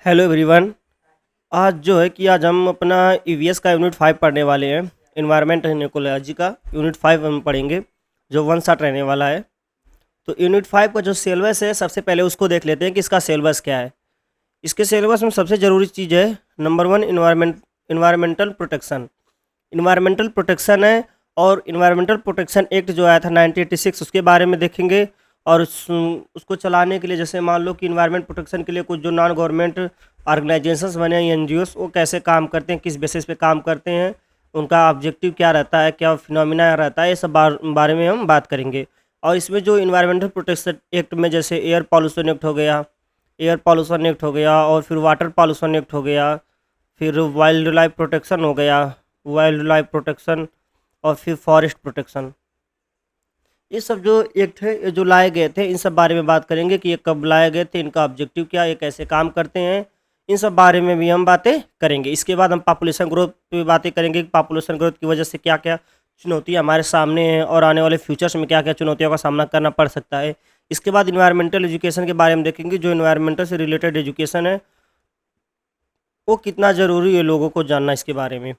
Hello everyone. आज जो है कि आज हम अपना ईवीएस का यूनिट 5 पढ़ने वाले हैं। इन्वायरमेंट एंड इकोलॉजी का यूनिट 5 हम पढ़ेंगे, जो वन शॉट रहने वाला है। तो यूनिट 5 का जो सिलेबस है, सबसे पहले उसको देख लेते हैं कि इसका सिलेबस क्या है। इसके सिलेबस में सबसे ज़रूरी चीज़ है number 1 environmental protection. Environmental protection है, और इन्वायरमेंटल प्रोटेक्शन एक्ट जो आया था 1986, उसके बारे में देखेंगे। और उसको चलाने के लिए, जैसे मान लो कि इन्वायरमेंट प्रोटेक्शन के लिए कुछ जो नॉन गवर्नमेंट ऑर्गेनाइजेशंस बने हैं, एनजीओस, वो कैसे काम करते हैं, किस बेसिस पे काम करते हैं, उनका ऑब्जेक्टिव क्या रहता है, क्या फिनोमिना रहता है, ये सब बारे में हम बात करेंगे। और इसमें जो इन्वायरमेंटल प्रोटेक्शन एक्ट में, जैसे एयर पॉल्यूशन एक्ट हो गया, और फिर वाटर पॉल्यूशन एक्ट हो गया, फिर वाइल्ड लाइफ प्रोटेक्शन हो गया, और फिर फॉरेस्ट प्रोटेक्शन। ये सब जो एक्ट है, ये जो लाए गए थे, इन सब बारे में बात करेंगे कि ये कब लाए गए थे, इनका ऑब्जेक्टिव क्या, ये कैसे काम करते हैं, इन सब बारे में भी हम बातें करेंगे। इसके बाद हम पॉपुलेशन ग्रोथ पे बातें करेंगे कि पॉपुलेशन ग्रोथ की वजह से क्या क्या चुनौतियाँ हमारे सामने हैं, और आने वाले फ्यूचर्स में क्या क्या चुनौतियों का सामना करना पड़ सकता है। इसके बाद इन्वायरमेंटल एजुकेशन के बारे में देखेंगे, जो इन्वायरमेंटल से रिलेटेड एजुकेशन है वो कितना ज़रूरी है लोगों को जानना इसके बारे में।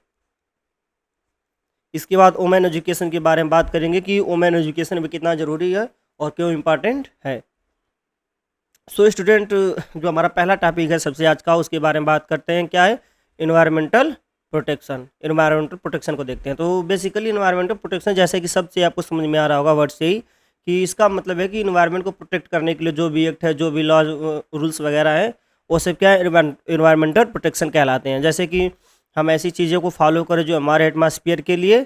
इसके बाद वुमेन एजुकेशन के बारे में बात करेंगे कि वुमेन एजुकेशन भी कितना ज़रूरी है और क्यों इम्पॉर्टेंट है। सो स्टूडेंट, जो हमारा पहला टॉपिक है सबसे आज का, उसके बारे में बात करते हैं। क्या है? Environmental protection. इन्वायरमेंटल प्रोटेक्शन को देखते हैं। तो बेसिकली इन्वायरमेंटल प्रोटेक्शन, जैसे कि सबसे आपको समझ में आ रहा होगा वर्ड से ही, कि इसका मतलब है कि इन्वायरमेंट को प्रोटेक्ट करने के लिए जो भी एक्ट है, जो भी लॉज रूल्स वगैरह हैं, वो सब क्या है? इन्वायरमेंटल प्रोटेक्शन कहलाते हैं। जैसे कि हम ऐसी चीज़ों को फॉलो करें जो हमारे एटमॉस्फेयर के लिए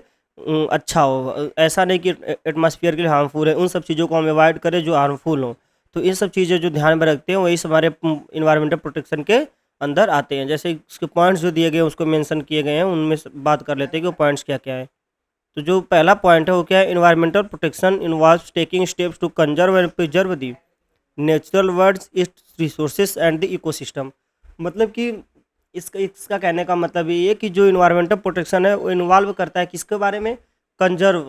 अच्छा हो। ऐसा नहीं कि एटमॉस्फेयर के लिए हार्मफुल है, उन सब चीज़ों को हम अवॉइड करें जो हार्मफुल हों। तो ये सब चीज़ें जो ध्यान में रखते हैं, वही हमारे इन्वायरमेंटल प्रोटेक्शन के अंदर आते हैं। जैसे उसके पॉइंट्स जो दिए गए हैं, उसको मेंशन किए गए हैं, उनमें से बात कर लेते हैं कि वो पॉइंट्स क्या क्या है। तो जो पहला पॉइंट है वो क्या है? Environmental protection involves taking steps to conserve and preserve the natural worlds, its resources and the ecosystem. मतलब कि इसका कहने का मतलब ये है कि जो इन्वायरमेंटल प्रोटेक्शन है वो इन्वॉल्व करता है किसके बारे में? कंजर्व,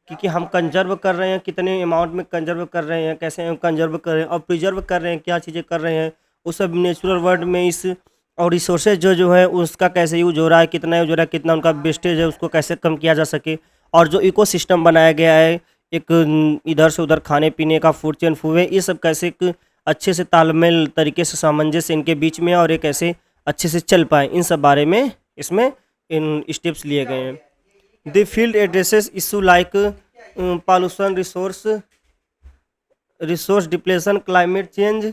क्योंकि हम कंजर्व कर रहे हैं, कितने अमाउंट में कंजर्व कर रहे हैं, कैसे हम कंजर्व कर रहे हैं, और प्रिजर्व कर रहे हैं, क्या चीज़ें कर रहे हैं, वो सब नेचुरल वर्ल्ड में इस, और रिसोर्सेज जो है उसका कैसे यूज हो रहा है, कितना यूज हो रहा है, कितना उनका वेस्टेज है, उसको कैसे कम किया जा सके। और जो इकोसिस्टम बनाया गया है, एक इधर से उधर खाने पीने का फूड चेन फूड है, ये सब कैसे एक अच्छे से तालमेल तरीके से सामंजस्य इनके बीच में, और ये कैसे अच्छे से चल पाए, इन सब बारे में इसमें इन स्टेप्स लिए गए हैं। The field addresses issue like pollution, resource depletion, climate change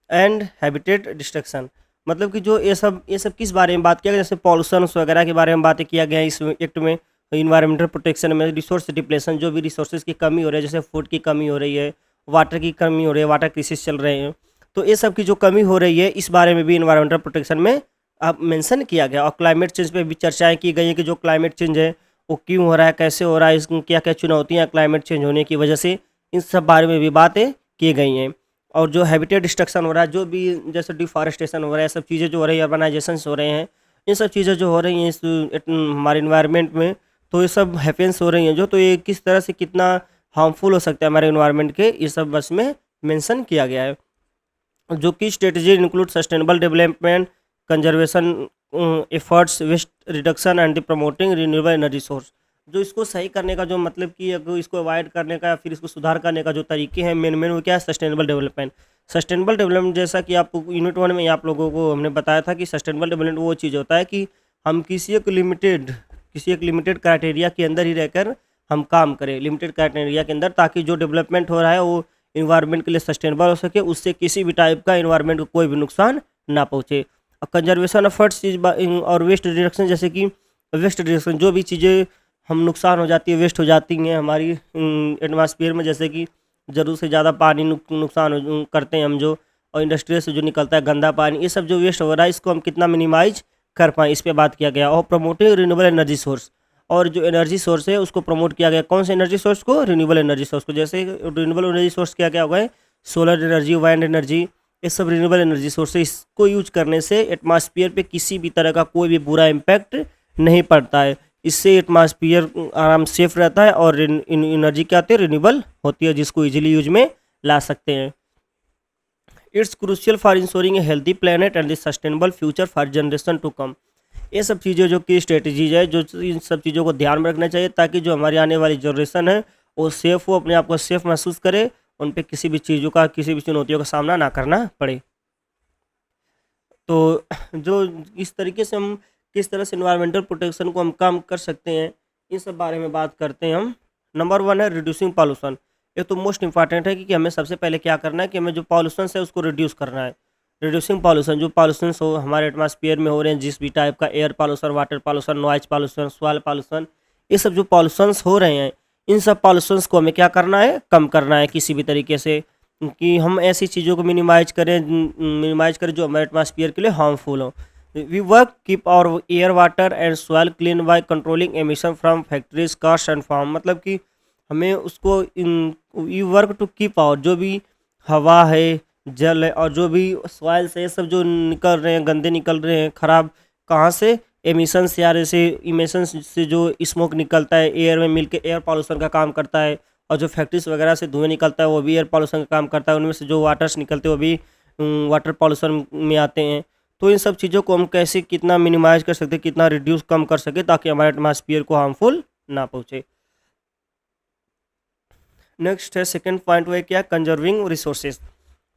and habitat destruction. मतलब कि जो ये सब किस बारे में बात किया गया? जैसे पॉल्यूशन वगैरह के बारे में बातें किया गया है इस एक्ट में। इन्वायरमेंटल प्रोटेक्शन में रिसोर्स डिप्लेशन, जो भी रिसोर्सेज की कमी हो रही है, जैसे फूड की कमी हो रही है, वाटर की कमी हो रही है, वाटर क्राइसिस चल रहे हैं, तो ये सब की जो कमी हो रही है, इस बारे में भी इन्वायरमेंटल प्रोटेक्शन में अब मेंशन किया गया। और क्लाइमेट चेंज पे भी चर्चाएं की गई हैं कि जो क्लाइमेट चेंज है वो क्यों हो रहा है, कैसे हो रहा है, इसकी क्या क्या चुनौतियाँ क्लाइमेट चेंज होने की वजह से, इन सब बारे में भी बातें की गई हैं। और जो हैबिटेट डिस्ट्रक्शन हो रहा है, जो भी जैसे डिफॉरेस्टेशन हो रहा है, सब चीज़ें जो हो रही है, अर्बनाइजेशन हो रहे हैं, इन सब चीज़ें जो हो रही हैं इस हमारे इन्वायरमेंट में, तो ये सब हैपेंस हो रही हैं, जो तो ये किस तरह से कितना हार्मफुल हो सकता है हमारे इन्वायरमेंट के, ये सब बस में मेंशन किया गया है। जो कि strategy include sustainable development, conservation efforts, waste reduction and promoting renewable energy source. जो इसको सही करने का जो मतलब कि अगर इसको अवॉइड करने का या फिर इसको सुधार करने का जो तरीके हैं, मेन वो क्या है? Sustainable development. सस्टेनेबल डेवलपमेंट, जैसा कि आप यूनिट 1 में आप लोगों को हमने बताया था कि सस्टेनेबल डेवलपमेंट वो चीज़ होता है कि हम किसी एक लिमिटेड क्राइटेरिया के अंदर ही रहकर हम काम करें, लिमिटेड क्राइटेरिया के अंदर, ताकि जो डेवलपमेंट हो रहा है वो इन्वायरमेंट के लिए सस्टेनेबल हो सके, उससे किसी भी टाइप का इन्वायरमेंट को कोई भी नुकसान ना पहुँचे। और कंजर्वेशन एफर्ट्स और वेस्ट रिडक्शन, जैसे कि वेस्ट रिडक्शन, जो भी चीज़ें हम नुकसान हो जाती है, वेस्ट हो जाती हैं हमारी एटमॉस्फेयर में, जैसे कि ज़रूरत से ज़्यादा पानी नुकसान करते हैं हम जो, और इंडस्ट्री से जो निकलता है गंदा पानी, ये सब जो वेस्ट हो रहा है, इसको हम कितना मिनिमाइज कर पाएँ, इस पर बात किया गया। और प्रमोटिंग रिन्यूएबल एनर्जी सोर्स, और जो एनर्जी सोर्स है उसको प्रमोट किया गया। कौन से एनर्जी सोर्स को? रिन्यूएबल एनर्जी सोर्स को। जैसे रिन्यूएबल एनर्जी सोर्स क्या क्या हो गए? सोलर एनर्जी, वाइंड एनर्जी, ये सब रिन्यूएबल एनर्जी सोर्स है। इसको यूज करने से एटमॉस्फेयर पे किसी भी तरह का कोई भी बुरा इम्पैक्ट नहीं पड़ता है। इससे एटमॉस्फेयर आराम सेफ रहता है, और एनर्जी क्या आती है? रिन्यूएबल होती है, जिसको इजीली यूज में ला सकते हैं। It's crucial for ensuring a healthy planet and the sustainable future for generation to come. ये सब चीज़ें जो की स्ट्रेटजीज है, जो इन सब चीज़ों को ध्यान में रखना चाहिए ताकि जो हमारी आने वाली जनरेशन है वो सेफ़ हो, अपने आप को सेफ़ महसूस करे, उन पे किसी भी चीज़ों का, किसी भी चुनौतियों का सामना ना करना पड़े। तो जो इस तरीके से हम किस तरह से इन्वायरमेंटल प्रोटेक्शन को हम कम कर सकते हैं, इन सब बारे में बात करते हैं हम। नंबर 1 है रिड्यूसिंग पॉल्यूशन। ये तो मोस्ट इंपॉर्टेंट है कि हमें सबसे पहले क्या करना है कि हमें जो पॉल्यूशन है उसको रिड्यूस करना है। रिड्यूसिंग पॉल्यूशन, जो पॉल्यूशन हो हमारे एटमॉस्फेयर में हो रहे हैं, जिस भी टाइप का air pollution, water pollution, noise pollution, soil pollution, ये सब जो पॉल्यूशंस हो रहे हैं, इन सब पॉल्यूशंस को हमें क्या करना है, कम करना है किसी भी तरीके से, कि हम ऐसी चीज़ों को मिनिमाइज करें जो हमारे एटमॉस्फेयर के लिए हार्मफुल हो। We work keep our air water and soil clean by controlling emission from factories cars and farm. मतलब कि हमें उसको वी वर्क टू कीप और जो भी हवा है, जल है और जो भी सॉइल से, ये सब जो निकल रहे हैं, गंदे निकल रहे हैं, खराब, कहाँ से, एमिशन से, यार ऐसे इमिशन से जो स्मोक निकलता है एयर में मिलके एयर पॉल्यूशन का काम करता है, और जो फैक्ट्रीज वगैरह से धुएं निकलता है वो भी एयर पॉल्यूशन का काम करता है, उनमें से जो वाटर्स निकलते हैं वो भी वाटर पॉल्यूशन में आते हैं। तो इन सब चीज़ों को हम कैसे कितना मिनिमाइज कर सकते हैं, कितना रिड्यूस कम कर सके ताकि हमारे एटमॉस्फेयर को हार्मफुल ना पहुँचे। नेक्स्ट है सेकंड पॉइंट, वो क्या, conserving resources.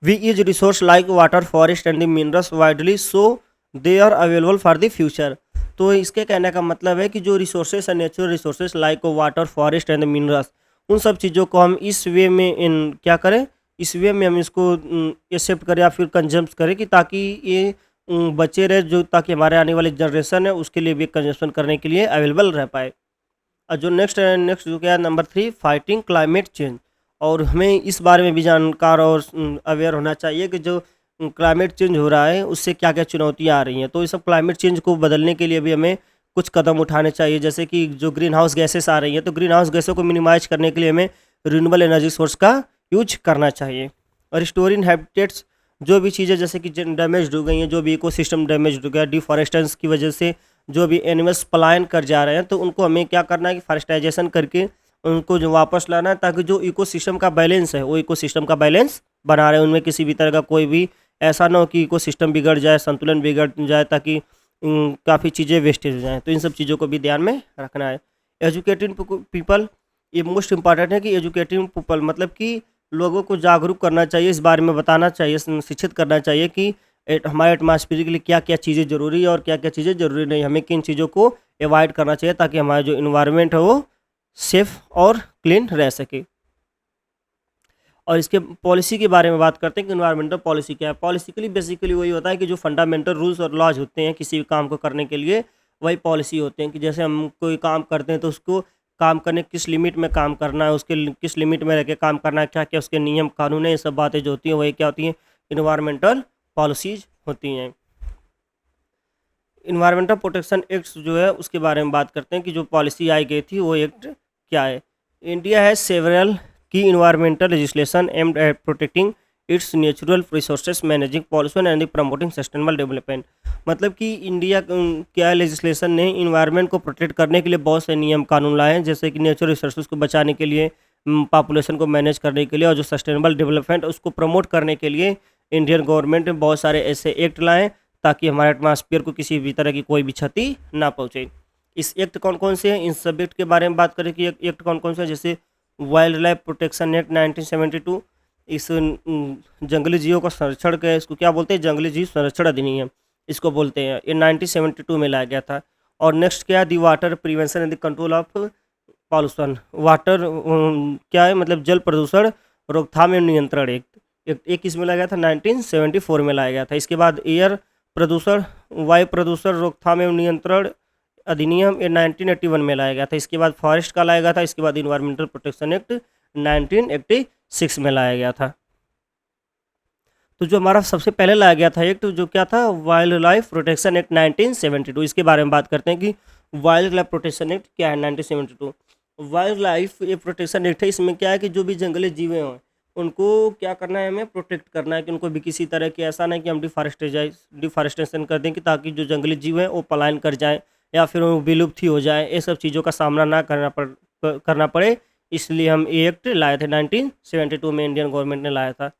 We use resource like water, forest and the minerals widely so they are available for the future. तो इसके कहने का मतलब है कि जो रिसोर्सेज है, natural resources like water, forest and the minerals, उन सब चीज़ों को हम इस वे में क्या करें, इस वे में हम इसको एक्सेप्ट करें या फिर कंज्यूम करें कि ताकि ये बचे रहे, जो ताकि हमारे आने वाली जनरेशन है उसके लिए भी कंजम्पशन करने के लिए अवेलेबल रह पाए। और जो नेक्स्ट जो क्या है, नंबर 3, फाइटिंग क्लाइमेट चेंज। और हमें इस बारे में भी जानकार और अवेयर होना चाहिए कि जो क्लाइमेट चेंज हो रहा है उससे क्या क्या चुनौतियाँ आ रही हैं। तो इस सब क्लाइमेट चेंज को बदलने के लिए भी हमें कुछ कदम उठाने चाहिए, जैसे कि जो ग्रीन हाउस गैसेस आ रही हैं, तो ग्रीन हाउस गैसों को मिनिमाइज करने के लिए हमें रिन्यूएबल एनर्जी सोर्स का यूज करना चाहिए। और रिस्टोरिंग हैबिटेट्स, जो भी चीज़ें जैसे कि डैमेज हो गई हैं, जो भी इकोसिस्टम डैमेज हो गया, डिफॉरेस्टेशन की वजह से जो भी एनिमल्स पलायन कर जा रहे हैं, तो उनको हमें क्या करना है कि फॉरेस्टाइजेशन करके उनको जो वापस लाना है, ताकि जो इकोसिस्टम का बैलेंस है वो इकोसिस्टम का बैलेंस बना रहे, उनमें किसी भी तरह का कोई भी ऐसा ना हो कि इकोसिस्टम बिगड़ जाए, संतुलन बिगड़ जाए, ताकि काफ़ी चीज़ें वेस्टेज हो जाएँ। तो इन सब चीज़ों को भी ध्यान में रखना है। एजुकेटिंग पीपल, ये मोस्ट इम्पॉर्टेंट है कि एजुकेटिंग पीपल मतलब कि लोगों को जागरूक करना चाहिए, इस बारे में बताना चाहिए, शिक्षित करना चाहिए कि हमारे एटमॉस्फेयर के लिए क्या क्या चीज़ें ज़रूरी है और क्या क्या चीज़ें ज़रूरी नहीं, हमें किन चीज़ों को अवॉइड करना चाहिए ताकि हमारा जो इन्वायरमेंट है वो सेफ़ और क्लीन रह सके। और इसके पॉलिसी के बारे में बात करते हैं कि इन्वायरमेंटल पॉलिसी क्या है। पॉलिसिकली बेसिकली वही होता है कि जो फंडामेंटल रूल्स और लॉज होते हैं किसी भी काम को करने के लिए, वही पॉलिसी होते हैं कि जैसे हम कोई काम करते हैं तो उसको काम करने किस लिमिट में काम करना है, उसके किस लिमिट में रह के काम करना है, क्या क्या उसके नियम कानून है, ये सब बातें जो होती हैं वही क्या होती हैं, इन्वायरमेंटल पॉलिसीज होती हैं। इन्वायरमेंटल प्रोटेक्शन एक्ट जो है उसके बारे में बात करते हैं कि जो पॉलिसी आई गई थी वो एक्ट क्या है। इंडिया है सेवरल की environmental legislation aimed at protecting it's natural resources, managing pollution and promoting sustainable development. मतलब कि इंडिया क्या लेजिस्लेशन ने इन्वायरमेंट को प्रोटेक्ट करने के लिए बहुत से नियम कानून लाए हैं, जैसे कि नेचुरल रिसोर्सेज को बचाने के लिए, पॉपुलेशन को मैनेज करने के लिए, और जो सस्टेनेबल डेवलपमेंट उसको प्रमोट करने के लिए इंडियन गवर्नमेंट ने बहुत सारे ऐसे एक्ट लाए ताकि हमारे एटमॉस्फेयर को किसी भी तरह की कोई भी क्षति ना पहुँचे। इस एक्ट कौन कौन से हैं, इन सब एक्ट के बारे में बात करें कि एक्ट कौन कौन से हैं। जैसे वाइल्ड लाइफ प्रोटेक्शन एक्ट 1972, इस जंगली जीवों का संरक्षण का, इसको क्या बोलते हैं, जंगली जीव संरक्षण अधिनियम इसको बोलते हैं, ये 1972 में लाया गया था। और नेक्स्ट क्या है, the water prevention and the control of pollution. Water क्या है, मतलब जल प्रदूषण रोकथाम एवं नियंत्रण एक इसमें लाया गया था, 1974 में लाया गया था। इसके बाद एयर प्रदूषण, वायु प्रदूषण रोकथाम एवं नियंत्रण अधिनियम, ये 1981 में लाया गया था। इसके बाद फॉरेस्ट का लाया गया था। इसके बाद इन्वायरमेंटल प्रोटेक्शन एक्ट 1986 में लाया गया था। तो जो हमारा सबसे पहले लाया गया था एक्ट जो क्या था, वाइल्ड लाइफ प्रोटेक्शन एक्ट 1972। इसके बारे में बात करते हैं कि वाइल्ड लाइफ प्रोटेक्शन एक्ट क्या है। 1972 वाइल्ड लाइफ ये प्रोटेक्शन एक्ट है। इसमें क्या है कि जो भी जंगली जीव हैं उनको क्या करना है, हमें प्रोटेक्ट करना है कि उनको भी किसी तरह की ऐसा नहीं कि हम डिफॉरेस्टेशन कर दें कि ताकि जो जंगली जीव हैं वो पलायन कर जाएँ या फिर वो विलुप्त ही हो जाए, ये सब चीज़ों का सामना ना करना पड़े, इसलिए हम ये एक्ट लाए थे 1972 में, इंडियन गवर्नमेंट ने लाया था।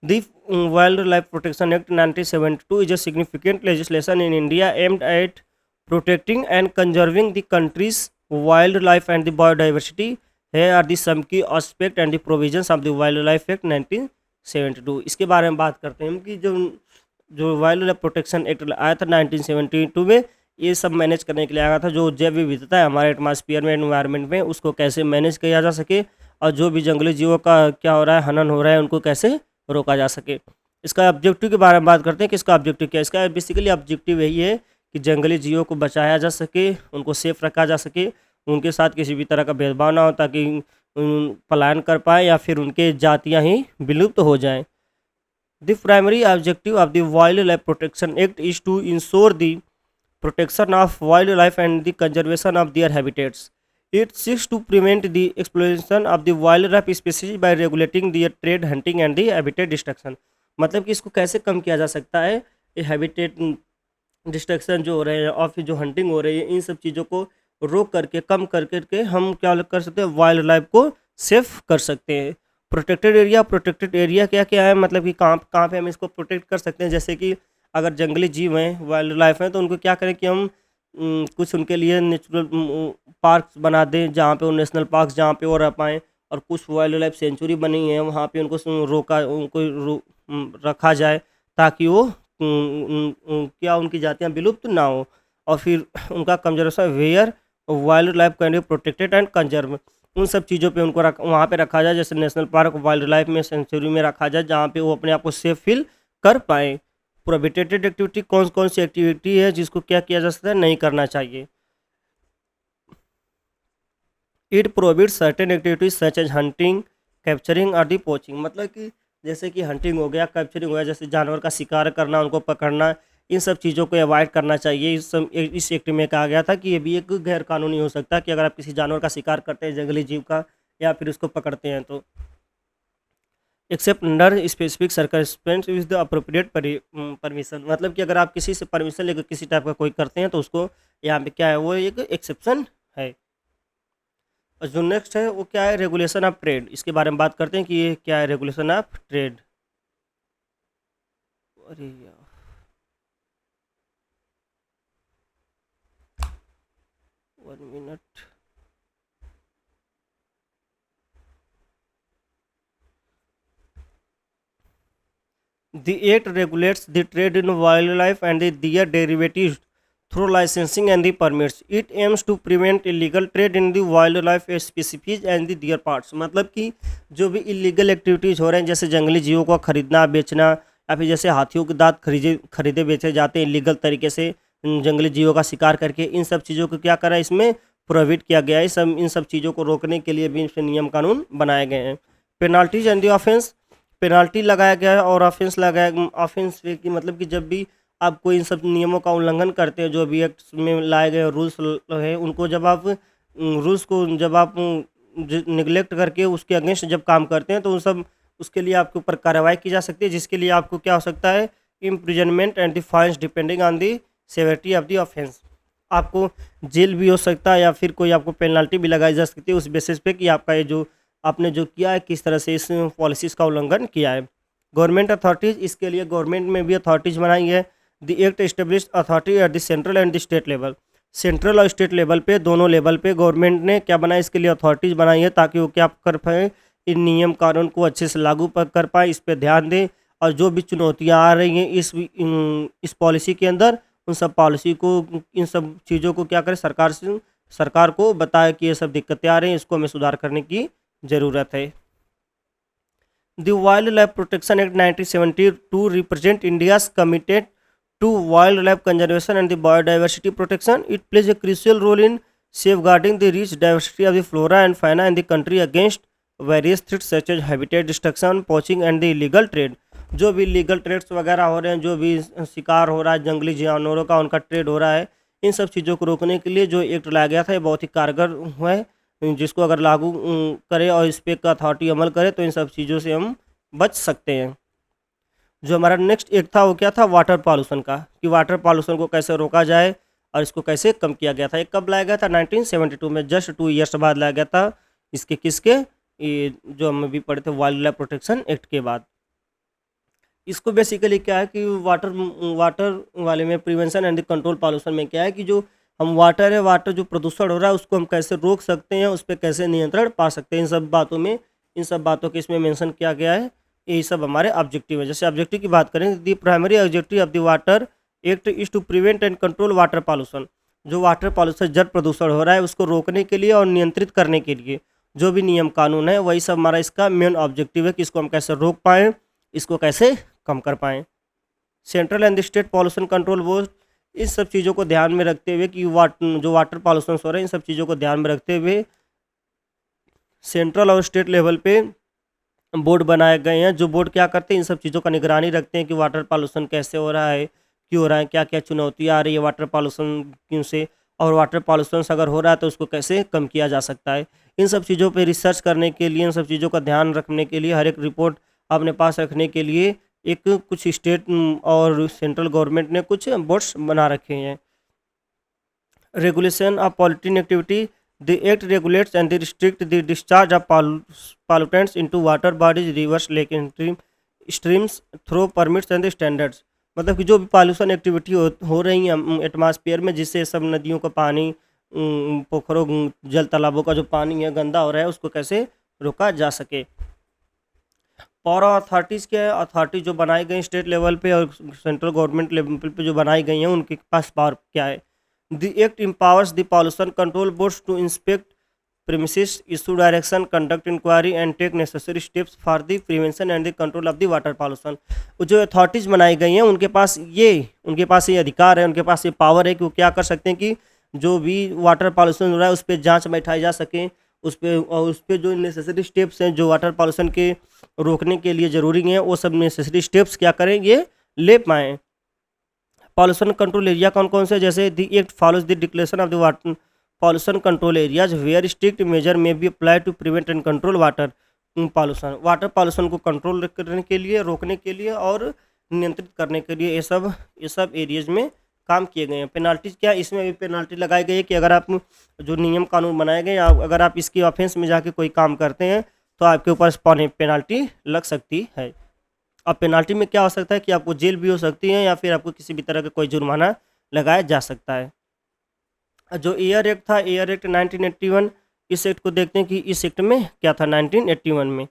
The Wildlife Protection Act 1972 is a significant legislation in India aimed at protecting and conserving the country's wildlife and the biodiversity. Here are the some key aspect and the provisions of the Wildlife Act 1972. इसके बारे में बात करते हैं हम कि जो जो वाइल्ड लाइफ प्रोटेक्शन एक्ट आया था 1972 में, ये सब मैनेज करने के लिए आया था। जो जैव विविधता है हमारे एटमॉस्फेयर में, एनवायरनमेंट में, उसको कैसे मैनेज किया जा सके और जो भी जंगली जीवों का क्या हो रहा है, हनन हो रहा है, उनको कैसे रोका जा सके। इसका ऑब्जेक्टिव के बारे में बात करते हैं कि इसका ऑब्जेक्टिव क्या है। इसका बेसिकली ऑब्जेक्टिव यही है कि जंगली जीवों को बचाया जा सके, उनको सेफ रखा जा सके, उनके साथ किसी भी तरह का भेदभाव ना हो ताकि पलायन कर पाए या फिर उनके जातियाँ ही विलुप्त हो जाएँ। The primary objective of the Wildlife Protection Act is to ensure the protection of wildlife and the conservation of their habitats. It seeks to prevent the exploitation of the wildlife species by regulating their trade, hunting and the habitat destruction. मतलब कि इसको कैसे कम किया जा सकता है, ये habitat destruction जो हो रहे हैं और फिर जो हंटिंग हो रही है, इन सब चीज़ों को रोक करके, कम कर करके हम क्या कर सकते हैं, वाइल्ड लाइफ को सेफ कर सकते हैं। प्रोटेक्टेड एरिया क्या क्या है, मतलब कि कहाँ कहाँ पे हम इसको प्रोटेक्ट कर सकते हैं। जैसे कि अगर जंगली जीव हैं, वाइल्ड लाइफ हैं, तो उनको क्या करें कि हम कुछ उनके लिए नेचुरल पार्क्स बना दें, जहाँ पे वो नेशनल पार्क्स जहाँ पे वो रह पाएँ, और कुछ वाइल्ड लाइफ सेंचुरी बनी है वहाँ पे उनको रखा जाए ताकि वो क्या उनकी जातियाँ विलुप्त ना हो, और फिर उनका conservation where wild life can be protected and conserve, उन सब चीज़ों पे उनको वहाँ पे रखा जाए। जैसे नेशनल पार्क, वाइल्ड लाइफ में, सेंचुरी में रखा जाए, जहाँ पे वो अपने आप को सेफ फील कर पाएँ। प्रोहिबिटेड एक्टिविटी कौन कौन सी एक्टिविटी है जिसको क्या किया जा सकता है, नहीं करना चाहिए। It prohibits certain activities such as hunting, capturing और दी पोचिंग, मतलब कि जैसे कि हंटिंग हो गया, कैप्चरिंग हो गया, जैसे जानवर का शिकार करना, उनको पकड़ना, इन सब चीज़ों को अवॉइड करना चाहिए। इस एक्ट में कहा गया था कि ये भी एक गैर कानूनी हो सकता है कि अगर आप किसी जानवर का शिकार करते हैं, जंगली जीव का, या फिर उसको पकड़ते हैं तो, accept under specific circumstance with the appropriate permission, मतलब कि अगर आप किसी से परमिशन लेकर किसी टाइप का कोई करते हैं तो उसको यहाँ पे क्या है, वो एक एक्सेप्शन है। और जो नेक्स्ट है वो क्या है, रेगुलेशन ऑफ ट्रेड, इसके बारे में बात करते हैं कि ये क्या है, रेगुलेशन ऑफ ट्रेड। अरे यार, 1 minute. The Act regulates the trade in wildlife and their derivatives through licensing and the permits. It aims to prevent illegal trade in the wildlife species and their parts, मतलब कि जो भी illegal activities हो रहे हैं, जैसे जंगली जीवों को खरीदना, बेचना, या फिर जैसे हाथियों के दांत खरीदे बेचे जाते हैं इलीगल तरीके से, जंगली जीवों का शिकार करके, इन सब चीज़ों को क्या करा, इसमें प्रोहिबिट किया गया है। इन सब चीज़ों को रोकने के लिए भी इसमें नियम कानून बनाए गए हैं। Penalties and the offence, penalty लगाया गया है और ऑफेंस लगाया, ऑफेंस की मतलब कि जब भी आप कोई इन सब नियमों का उल्लंघन करते हैं, जो भी एक्ट में लाए गए रूल्स हैं, उनको जब आप रूल्स को जब आप निगलेक्ट करके उसके अगेंस्ट जब काम करते हैं तो उन सब उसके लिए आपके ऊपर कार्रवाई की जा सकती है, जिसके लिए आपको क्या हो सकता है, imprisonment and the fines depending on the severity of the offense, आपको जेल भी हो सकता है या फिर कोई आपको पेनल्टी भी लगाई जा सकती है उस बेसिस पे कि आपका ये जो आपने जो किया है, किस तरह से इस पॉलिसीज़ का उल्लंघन किया है। गवर्नमेंट अथॉरिटीज़, इसके लिए गवर्नमेंट में भी अथॉरिटीज़ बनाई है। The act establish authority at the central and the state level, central और स्टेट लेवल पे, दोनों लेवल पे गवर्नमेंट ने क्या बनाया, इसके लिए अथॉरिटीज़ बनाई है ताकि वो क्या कर पाए, इन नियम कानून को अच्छे से लागू कर पाए, इस पर ध्यान दें, और जो भी चुनौतियाँ आ रही हैं इस पॉलिसी के अंदर, उन सब पॉलिसी को, इन सब चीज़ों को क्या करें, सरकार को बताए कि ये सब दिक्कतें आ रही हैं, इसको हमें सुधार करने की ज़रूरत है। The wild life protection act 1972 represent India's committed to wild life conservation and the biodiversity protection. It plays a crucial role in safeguarding the rich diversity of the flora and fauna in the country against various threats such as habitat destruction, poaching and the illegal trade. जो भी legal trades वगैरह हो रहे हैं, जो भी शिकार हो रहा है जंगली जानवरों का, उनका ट्रेड हो रहा है, इन सब चीज़ों को रोकने के लिए जो एक्ट लाया गया था ये बहुत ही कारगर हुआ है, जिसको अगर लागू करें और इस पर अथॉरिटी अमल करे तो इन सब चीज़ों से हम बच सकते हैं। जो हमारा नेक्स्ट एक्ट था वो क्या था, वाटर पॉल्यूशन का, कि वाटर पॉल्यूशन को कैसे रोका जाए और इसको कैसे कम किया गया था। ये कब लाया गया था, 1972 में, जस्ट 2 ईयर्स बाद लाया गया था। इसके किसके, ये जो हम अभी पढ़े थे वाइल्ड लाइफ प्रोटेक्शन एक्ट के बाद। इसको बेसिकली क्या है कि वाटर वाटर वाले में प्रिवेंशन एंड कंट्रोल पॉल्यूशन में क्या है कि जो हम वाटर है, वाटर जो प्रदूषण हो रहा है उसको हम कैसे रोक सकते हैं, उस पर कैसे नियंत्रण पा सकते हैं, इन सब बातों में, इन सब बातों के इसमें मेंशन किया गया है। यही सब हमारे ऑब्जेक्टिव है। जैसे ऑब्जेक्टिव की बात करें, the primary objective of the water act is to prevent and control water pollution. जो वाटर पॉल्यूशन, जल प्रदूषण हो रहा है उसको रोकने के लिए और नियंत्रित करने के लिए जो भी नियम कानून है, वही सब हमारा इसका मेन ऑब्जेक्टिव है कि इसको हम कैसे रोक पाएँ, इसको कैसे कम कर पाएँ। Central and state pollution control board इन सब चीज़ों को ध्यान में रखते हुए कि जो वाटर पॉल्यूशन हो रहे हैं, इन सब चीज़ों को ध्यान में रखते हुए सेंट्रल और स्टेट लेवल पे बोर्ड बनाए गए हैं। जो बोर्ड क्या करते हैं, इन सब चीज़ों का निगरानी रखते हैं कि वाटर पॉल्यूशन कैसे हो रहा है, क्यों हो रहा है, क्या क्या चुनौतियाँ आ रही है वाटर पॉल्यूशन क्यों से, और वाटर पॉल्यूशन अगर हो रहा है तो उसको कैसे कम किया जा सकता है। इन सब चीज़ों पे रिसर्च करने के लिए, इन सब चीज़ों का ध्यान रखने के लिए, हर एक रिपोर्ट अपने पास रखने के लिए एक कुछ स्टेट और सेंट्रल गवर्नमेंट ने कुछ बोर्ड्स बना रखे हैं। Regulation of polluting activity, the act regulates and restrict the discharge of pollutants into water bodies, rivers, lake and streams through permits and standards। मतलब कि जो भी पॉल्यूशन एक्टिविटी हो रही हैं एटमॉस्फेयर में, जिससे सब नदियों का पानी, पोखरों, जल तालाबों का जो पानी है गंदा हो रहा है, उसको कैसे रोका जा सके। पावर अथॉरिटीज़ क्या है, अथॉरिटी जो बनाई गई स्टेट लेवल पे और सेंट्रल गवर्नमेंट लेवल पे जो बनाई गई हैं, उनके पास पावर क्या है। The act empowers the pollution control boards to inspect premises, issue direction, conduct inquiry and take necessary steps for the prevention and the control of the water pollution। जो authorities बनाई गई हैं उनके पास ये अधिकार है, उनके पास ये पावर है कि वो क्या कर सकते हैं कि जो भी वाटर पॉल्यूशन हो रहा है उस पर जांच बैठाई जा सके, उस पर जो नेसेसरी स्टेप्स हैं जो वाटर पॉल्यूशन के रोकने के लिए ज़रूरी हैं, वो सब नेसेसरी स्टेप्स क्या करें, ये ले पाएँ। पॉल्यूशन कंट्रोल एरिया कौन कौन से, जैसे the act follows the declaration of the water pollution control areas where strict measure may be apply to prevent and control water pollution. Water pollution को कंट्रोल करने के लिए, रोकने के लिए और नियंत्रित करने के लिए ये सब एरियाज में काम किए गए हैं। पेनाल्टीज क्या है, इसमें भी पेनाल्टी लगाई गई है कि अगर आप जो नियम कानून बनाए गए, अगर आप इसकी ऑफेंस में जाके कोई काम करते हैं तो आपके ऊपर पेनाल्टी लग सकती है। अब पेनाल्टी में क्या हो सकता है कि आपको जेल भी हो सकती है या फिर आपको किसी भी तरह का कोई जुर्माना लगाया जा सकता है। जो एयर एक्ट था, एयर एक्ट 1981, इस एक्ट को देखते हैं कि इस एक्ट में क्या था 1981 में।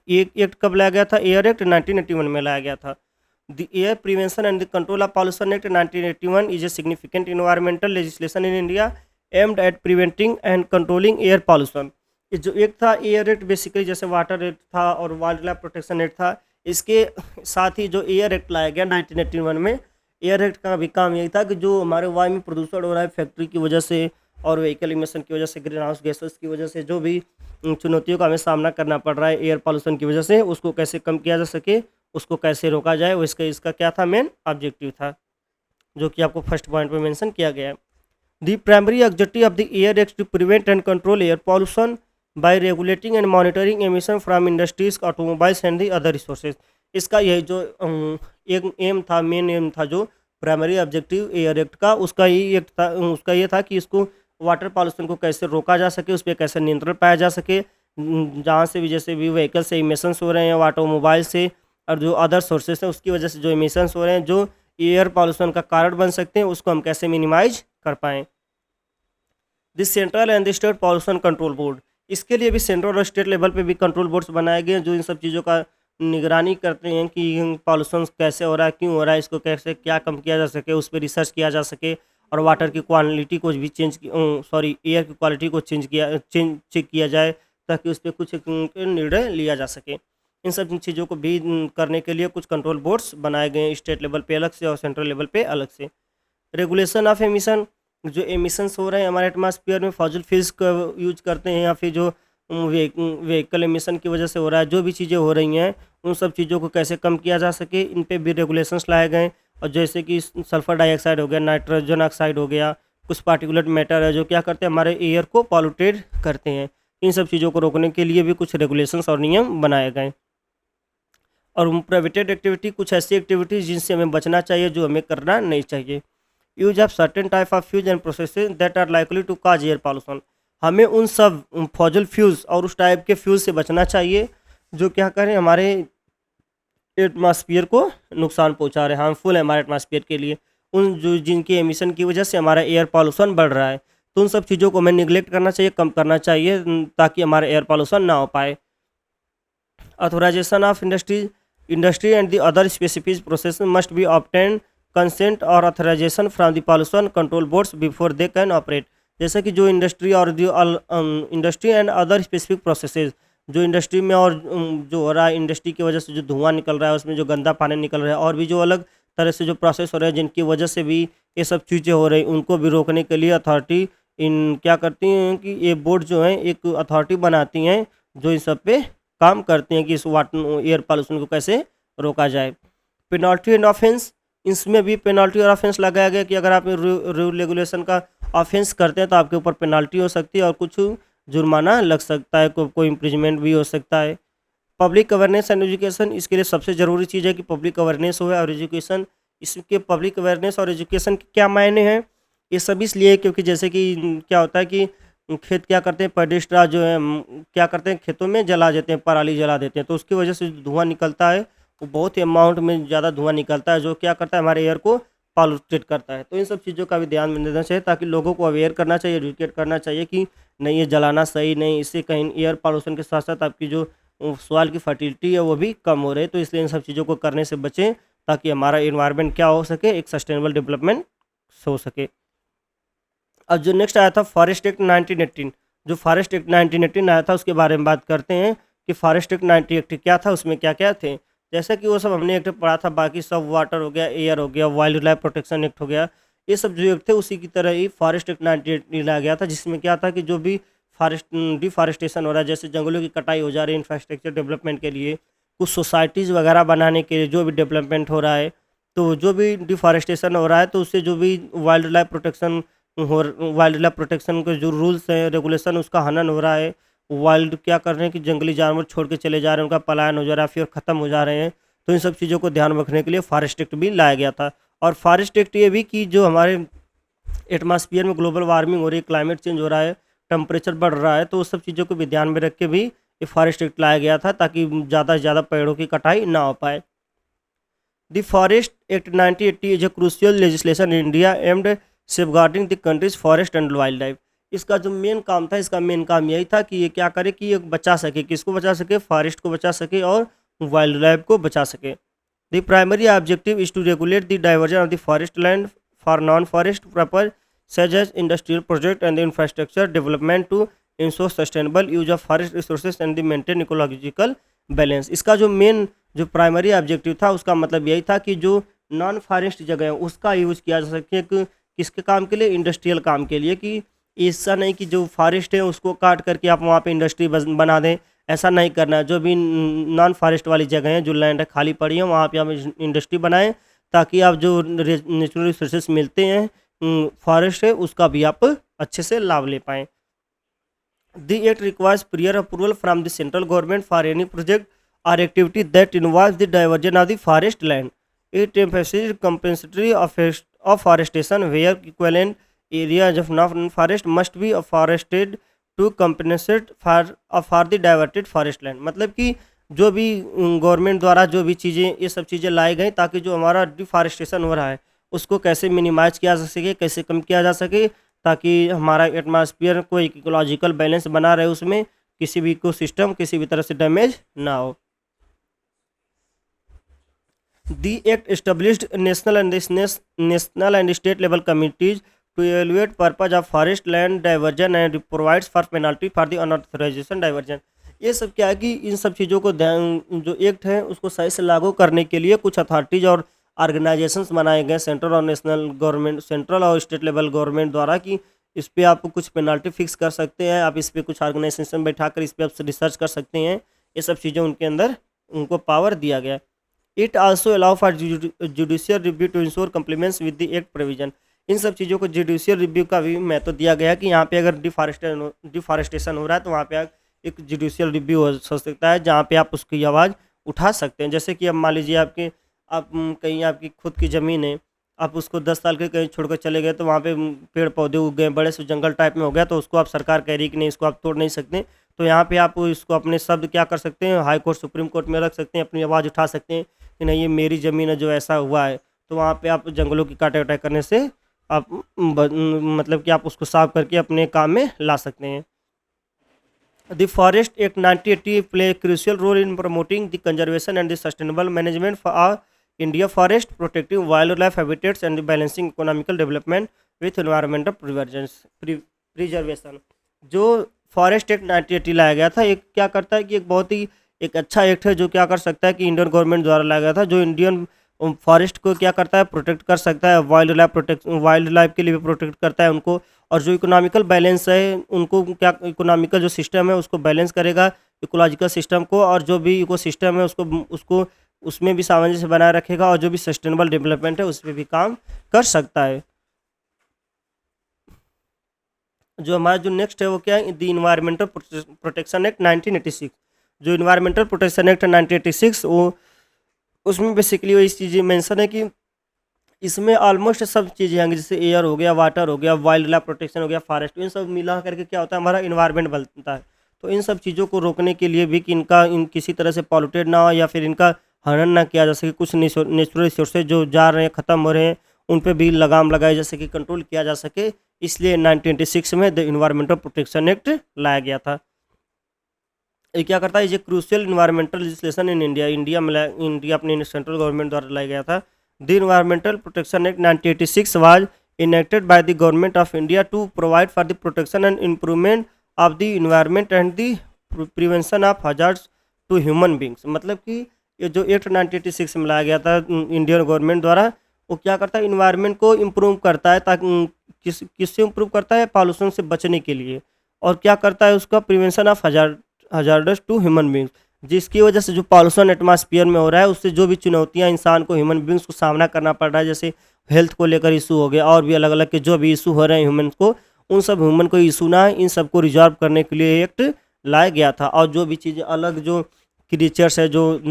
एक एक्ट कब लाया गया था, एयर एक्ट 1981 में लाया गया था। The air prevention and the control of pollution act 1981 is a significant environmental legislation in India aimed at preventing and controlling air pollution. ये जो एक्ट था, एयर एक्ट बेसिकली जैसे वाटर एक्ट था और वाइल्ड लाइफ प्रोटेक्शन एक्ट था, इसके साथ ही जो एयर एक्ट लाया गया 1981 में, एयर एक्ट का भी काम यही था कि जो हमारे वायु में प्रदूषण हो रहा है फैक्ट्री की वजह से और व्हीकल इमिशन की वजह से, ग्रीन हाउस गैसेस की वजह से, जो भी चुनौतियों का हमें सामना करना पड़ रहा है एयर पॉल्यूशन की वजह से, उसको कैसे कम किया जा सके, उसको कैसे रोका जाए, वो इसका क्या था, मेन ऑब्जेक्टिव था, जो कि आपको फर्स्ट पॉइंट में मेंशन किया गया है। The primary objective of the air act to prevent and control air pollution by regulating and monitoring emission from industries, automobiles and the other resources. इसका यही जो एक एम था, मेन एम था जो प्राइमरी ऑब्जेक्टिव एयर एक्ट का, उसका ये था कि इसको वाटर पॉल्यूशन को कैसे रोका जा सके, उस पर कैसे नियंत्रण पाया जा सके, जहाँ से भी जैसे भी व्हीकल से इमिशंस हो रहे हैं, ऑटोमोबाइल से और जो अदर सोर्सेज हैं उसकी वजह से जो इमिशंस हो रहे हैं, जो एयर पॉल्यूशन का कारण बन सकते हैं, उसको हम कैसे मिनिमाइज कर पाएँ। This central and the state pollution control board, इसके लिए भी सेंट्रल और स्टेट लेवल पे भी कंट्रोल बोर्ड्स बनाए गए हैं जो इन सब चीज़ों का निगरानी करते हैं कि पॉल्यूशन कैसे हो रहा है, क्यों हो रहा है, इसको कैसे क्या कम किया जा सके, उस पर रिसर्च किया जा सके और वाटर की क्वालिटी को भी एयर की क्वालिटी को चेक किया जाए ताकि उस पर कुछ निर्णय लिया जा सके। इन सब चीज़ों को भी करने के लिए कुछ कंट्रोल बोर्ड्स बनाए गए हैं, स्टेट लेवल पे अलग से और सेंट्रल लेवल पे अलग से। रेगुलेशन ऑफ एमिशन, जो एमिशंस हो रहे हैं हमारे एटमॉस्फेयर में, फॉजिल फ्यूल्स का यूज करते हैं या फिर जो व्हीकल एमिशन की वजह से हो रहा है, जो भी चीज़ें हो रही हैं उन सब चीज़ों को कैसे कम किया जा सके, इन पे भी रेगुलेशंस लाए गए। और जैसे कि सल्फर डाइऑक्साइड हो गया, नाइट्रोजन ऑक्साइड हो गया, कुछ पार्टिकुलेट मैटर है जो क्या करते हैं, हमारे एयर को पॉल्यूटेड करते हैं। इन सब चीज़ों को रोकने के लिए भी कुछ रेगुलेशंस और नियम बनाए गए। और प्रोहिबिटेड एक्टिविटी, कुछ ऐसी एक्टिविटीज़ जिनसे हमें बचना चाहिए, जो हमें करना नहीं चाहिए। Use of certain type of fuse and processes that are likely to cause air pollution, हमें उन सब फॉजिल फ्यूज़ और उस टाइप के फ्यूज़ से बचना चाहिए जो क्या करें, हमारे एटमॉस्फेयर को नुकसान पहुंचा रहे हैं, हार्मफुल है हमारे एटमॉस्फेयर के लिए। उन जो जिनके एमिशन की वजह से हमारा एयर पॉल्यूशन बढ़ रहा है, तो उन सब चीज़ों को हमें निगलेक्ट करना चाहिए, कम करना चाहिए, ताकि हमारा एयर पॉल्यूशन ना हो पाए। Authorization of industry and the other specific process must be obtained consent or authorization from the pollution control boards before they can operate। जैसे कि जो इंडस्ट्री और जो industry and other specific processes, जो industry में और जो हो रहा है, इंडस्ट्री की वजह से जो धुआं निकल रहा है, उसमें जो गंदा पानी निकल रहा है, और भी जो अलग तरह से जो प्रोसेस हो रहे हैं जिनकी वजह से भी ये सब चीज़ें हो रही, उनको भी रोकने के लिए अथॉरिटी इन क्या करती हैं कि ये बोर्ड जो है एक अथॉरिटी बनाती हैं जो इन सब पे काम करते हैं कि इस वाटर एयर पॉल्यूशन को कैसे रोका जाए। पेनल्टी एंड ऑफेंस, इसमें भी पेनल्टी और ऑफेंस लगाया गया कि अगर आप रूल रेगुलेशन का ऑफेंस करते हैं तो आपके ऊपर पेनल्टी हो सकती है और कुछ जुर्माना लग सकता है, कोई इम्प्रिजमेंट भी हो सकता है। पब्लिक अवेयरनेस एंड एजुकेशन, इसके लिए सबसे ज़रूरी चीज़ है कि पब्लिक अवेयरनेस हो और एजुकेशन। इसके पब्लिक अवेयरनेस और एजुकेशन के क्या मायने हैं? ये सब इसलिए क्योंकि जैसे कि क्या होता है कि खेत क्या करते हैं, पेडिस्ट्रा जो है क्या करते हैं, खेतों में जला देते हैं, पराली जला देते हैं, तो उसकी वजह से जो धुआं निकलता है वो बहुत ही अमाउंट में ज़्यादा धुआं निकलता है, जो क्या करता है हमारे एयर को पॉल्यूटेड करता है। तो इन सब चीज़ों का भी ध्यान में देना चाहिए, ताकि लोगों को अवेयर करना चाहिए, एजुकेट करना चाहिए कि नहीं ये जलाना सही नहीं, इससे कहीं एयर पॉल्यूशन के साथ साथ आपकी जो सॉइल की फर्टिलिटी है वो भी कम हो रही है। तो इसलिए इन सब चीज़ों को करने से बचें, ताकि हमारा इन्वायरमेंट क्या हो सके, एक सस्टेनेबल डेवलपमेंट हो सके। अब जो नेक्स्ट आया था फॉरेस्ट एक्ट 1918, जो फॉरेस्ट एक्ट 1918 आया था उसके बारे में बात करते हैं कि फॉरेस्ट एक्ट 1918 क्या था, उसमें क्या क्या थे। जैसा कि वो सब हमने एक्ट पढ़ा था, बाकी सब वाटर हो गया, एयर हो गया, वाइल्ड लाइफ प्रोटेक्शन एक्ट हो गया, ये सब जो एक्ट थे उसी की तरह ही फॉरेस्ट एक्ट 1918 लाया गया था, जिसमें क्या था कि जो भी फॉरेस्ट डिफॉरेस्टेशन हो रहा है, जैसे जंगलों की कटाई हो जा रही है इंफ्रास्ट्रक्चर डेवलपमेंट के लिए, कुछ सोसाइटीज़ वगैरह बनाने के लिए जो भी डेवलपमेंट हो रहा है, तो जो भी डिफॉरेस्टेशन हो रहा है तो उससे जो भी wild life protection wild life protection के जो रूल्स हैं, रेगुलेशन, उसका हनन हो रहा है। वाइल्ड क्या कर रहे हैं कि जंगली जानवर छोड़ के चले जा रहे हैं, उनका पलायन हो जा रहा है, फिर ख़त्म हो जा रहे हैं। तो इन सब चीज़ों को ध्यान रखने के लिए फॉरेस्ट एक्ट भी लाया गया था। और फॉरेस्ट एक्ट ये भी कि जो हमारे एटमॉस्फेयर में ग्लोबल वार्मिंग हो रही है, क्लाइमेट चेंज हो रहा है, टेम्परेचर बढ़ रहा है, तो उस सब चीज़ों को भी ध्यान में रख के भी ये फॉरेस्ट एक्ट लाया गया था, ताकि ज़्यादा से ज़्यादा पेड़ों की कटाई ना हो पाए। The Forest Act 1980 is a crucial legislation in India aimed at safeguarding the country's forest and wildlife। इसका जो मेन काम था, इसका मेन काम यही था कि ये क्या करे कि ये बचा सके, किसको बचा सके, फॉरेस्ट को बचा सके और वाइल्ड लाइफ को बचा सके। The primary objective is to regulate the diversion of the forest land for non forest purpose such as industrial project and the infrastructure development to ensure sustainable use of forest resources and the maintain ecological balance. इसका जो main जो primary objective था, उसका मतलब यही था कि जो नॉन फॉरेस्ट जगह है उसका यूज़ किया जा सके, किसके काम के लिए, इंडस्ट्रियल काम के लिए। कि ऐसा नहीं कि जो फॉरेस्ट है उसको काट करके आप वहाँ पे इंडस्ट्री बना दें, ऐसा नहीं करना है। जो भी नॉन फॉरेस्ट वाली जगह है, जो लैंड है खाली पड़ी है, वहाँ पे आप इंडस्ट्री बनाएं, ताकि आप जो नेचुरल रिसोर्सेज मिलते हैं फॉरेस्ट है उसका भी आप अच्छे से लाभ ले पाएँ। The act requires prior approval from the central government for any project or activity that involves the diversion of the forest land. It emphasizes compensatory afforestation where equivalent areas of non-forest must be afforested to compensate for the diverted forest land। मतलब कि जो भी government द्वारा जो भी चीज़ें, ये सब चीज़ें लाई गई ताकि जो हमारा डिफॉरेस्टेशन हो रहा है उसको कैसे मिनिमाइज किया जा सके, कैसे कम किया जा सके, ताकि हमारा एटमॉस्फेयर को एक इकोलॉजिकल बैलेंस बना रहे, उसमें किसी भी इकोसिस्टम किसी भी तरह से डैमेज ना हो। The act established national and state level committees to evaluate purpose of forest land diversion and provides for penalty for the unauthorisation diversion. ये सब क्या है कि इन सब चीज़ों को जो एक्ट है उसको सही से लागू करने के लिए कुछ अथॉरिटीज़ और ऑर्गेनाइजेशंस बनाए गए सेंट्रल और नेशनल गवर्नमेंट, सेंट्रल और स्टेट लेवल गवर्नमेंट द्वारा, कि इस पर आप कुछ पेनल्टी फिक्स कर सकते हैं, आप इस पर कुछ ऑर्गेनाइजेशन बैठाकर इस पर आप रिसर्च कर सकते हैं। ये सब चीज़ें उनके अंदर उनको पावर दिया गया। It also allow for judicial review to ensure compliments with the act provision. इन सब चीज़ों को जुडिशियल रिव्यू का भी महत्व दिया गया कि यहाँ पे अगर डिफॉरेस्टेशन हो रहा है तो वहाँ पे एक जुडिशियल रिव्यू हो सकता है, जहाँ पे आप उसकी आवाज़ उठा सकते हैं। जैसे कि अब मान लीजिए आप कहीं आपकी खुद की ज़मीन है, आप उसको 10 साल के कहीं छोड़कर चले गए, तो वहाँ पे पेड़ पौधे उग गए, बड़े से जंगल टाइप में हो गया, तो उसको आप सरकार कह रही कि नहीं इसको आप तोड़ नहीं सकते। तो यहाँ पे आप इसको अपने शब्द क्या कर सकते हैं, हाई कोर्ट सुप्रीम कोर्ट में रख सकते हैं, अपनी आवाज़ उठा सकते हैं कि नहीं ये मेरी ज़मीन है जो ऐसा हुआ है, तो वहाँ पे आप जंगलों की कटाई करने से आप मतलब कि आप उसको साफ करके अपने काम में ला सकते हैं। The Forest Act 1980 play a crucial role in promoting the conservation and the sustainable management for our India forest, protecting wildlife habitats and the balancing economical development with environmental preservation। जो फॉरेस्ट एक्ट 1980 लाया गया था, एक क्या करता है कि एक बहुत ही एक अच्छा एक्ट है जो क्या कर सकता है कि इंडियन गवर्नमेंट द्वारा लाया गया था, जो इंडियन फॉरेस्ट को क्या करता है, प्रोटेक्ट कर सकता है, वाइल्ड लाइफ के लिए भी प्रोटेक्ट करता है उनको, और जो इकोनॉमिकल बैलेंस है उनको क्या इकोनॉमिकल जो सिस्टम है उसको बैलेंस करेगा, इकोलॉजिकल सिस्टम को, और जो भी इको सिस्टम है उसको उसको उसमें भी सामंजस्य बनाए रखेगा, और जो भी सस्टेनेबल डेवलपमेंट है उस पर भी काम कर सकता है। जो हमारा जो नेक्स्ट है वो क्या है, द इन्वायरमेंटल प्रोटेक्शन एक्ट 1986। जो इन्वायरमेंटल प्रोटेक्शन एक्ट है 1986, वो उसमें बेसिकली वही चीज़ें मेंशन है कि इसमें ऑलमोस्ट सब चीज़ें आएंगी, जैसे एयर हो गया, वाटर हो गया, वाइल्ड लाइफ प्रोटेक्शन हो गया, फॉरेस्ट, इन सब मिला करके क्या होता है हमारा इन्वायरमेंट बनता है। तो इन सब चीज़ों को रोकने के लिए भी कि इनका इन किसी तरह से पॉल्यूटेड ना हो या फिर इनका हनन ना किया जा सके, कुछ नेचुरल रिसोर्सेज जो जा रहे हैं ख़त्म हो रहे हैं उन पे भी लगाम लगाई जा सके, कंट्रोल किया जा सके, इसलिए 1926 में द इन्वायरमेंटल प्रोटेक्शन एक्ट लाया गया था। ये क्या करता है, ये crucial environmental legislation in India अपनी सेंट्रल गवर्नमेंट द्वारा लाया गया था। The environmental protection act 1986 was enacted by the government of India to provide for the protection and improvement of the environment and the prevention of hazards to human beings। मतलब कि ये जो act 1986 में लाया गया था इंडियन गवर्नमेंट द्वारा, वो क्या करता है, इन्वायरमेंट को इम्प्रूव करता है, ताकि किससे इम्प्रूव करता है, पॉल्यूशन से बचने के लिए, और क्या करता है उसका prevention of hazardous to human beings, जिसकी वजह से जो पॉल्यूशन एटमॉस्फेयर में हो रहा है उससे जो भी चुनौतियां इंसान को, ह्यूमन बींग्स को सामना करना पड़ रहा है, जैसे हेल्थ को लेकर इशू हो गया और भी अलग अलग के जो भी इशू हो रहे हैं ह्यूमन को, उन सब ह्यूमन को इशू ना है, इन सबको रिजॉल्व करने के लिए एक्ट लाया गया था। और जो भी चीज़ें अलग जो क्रिएचर्स है, जो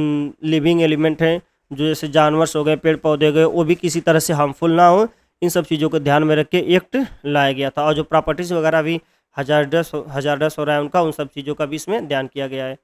लिविंग एलिमेंट हैं, जो जैसे जानवर्स हो गए, पेड़ पौधे हो गए, वो भी किसी तरह से हार्मफुल ना हो, इन सब चीज़ों को ध्यान में रख के एक्ट लाया गया था। और जो प्रॉपर्टीज़ वगैरह भी हजारडस हो रहा है उनका, उन सब चीज़ों का भी इसमें ध्यान किया गया है।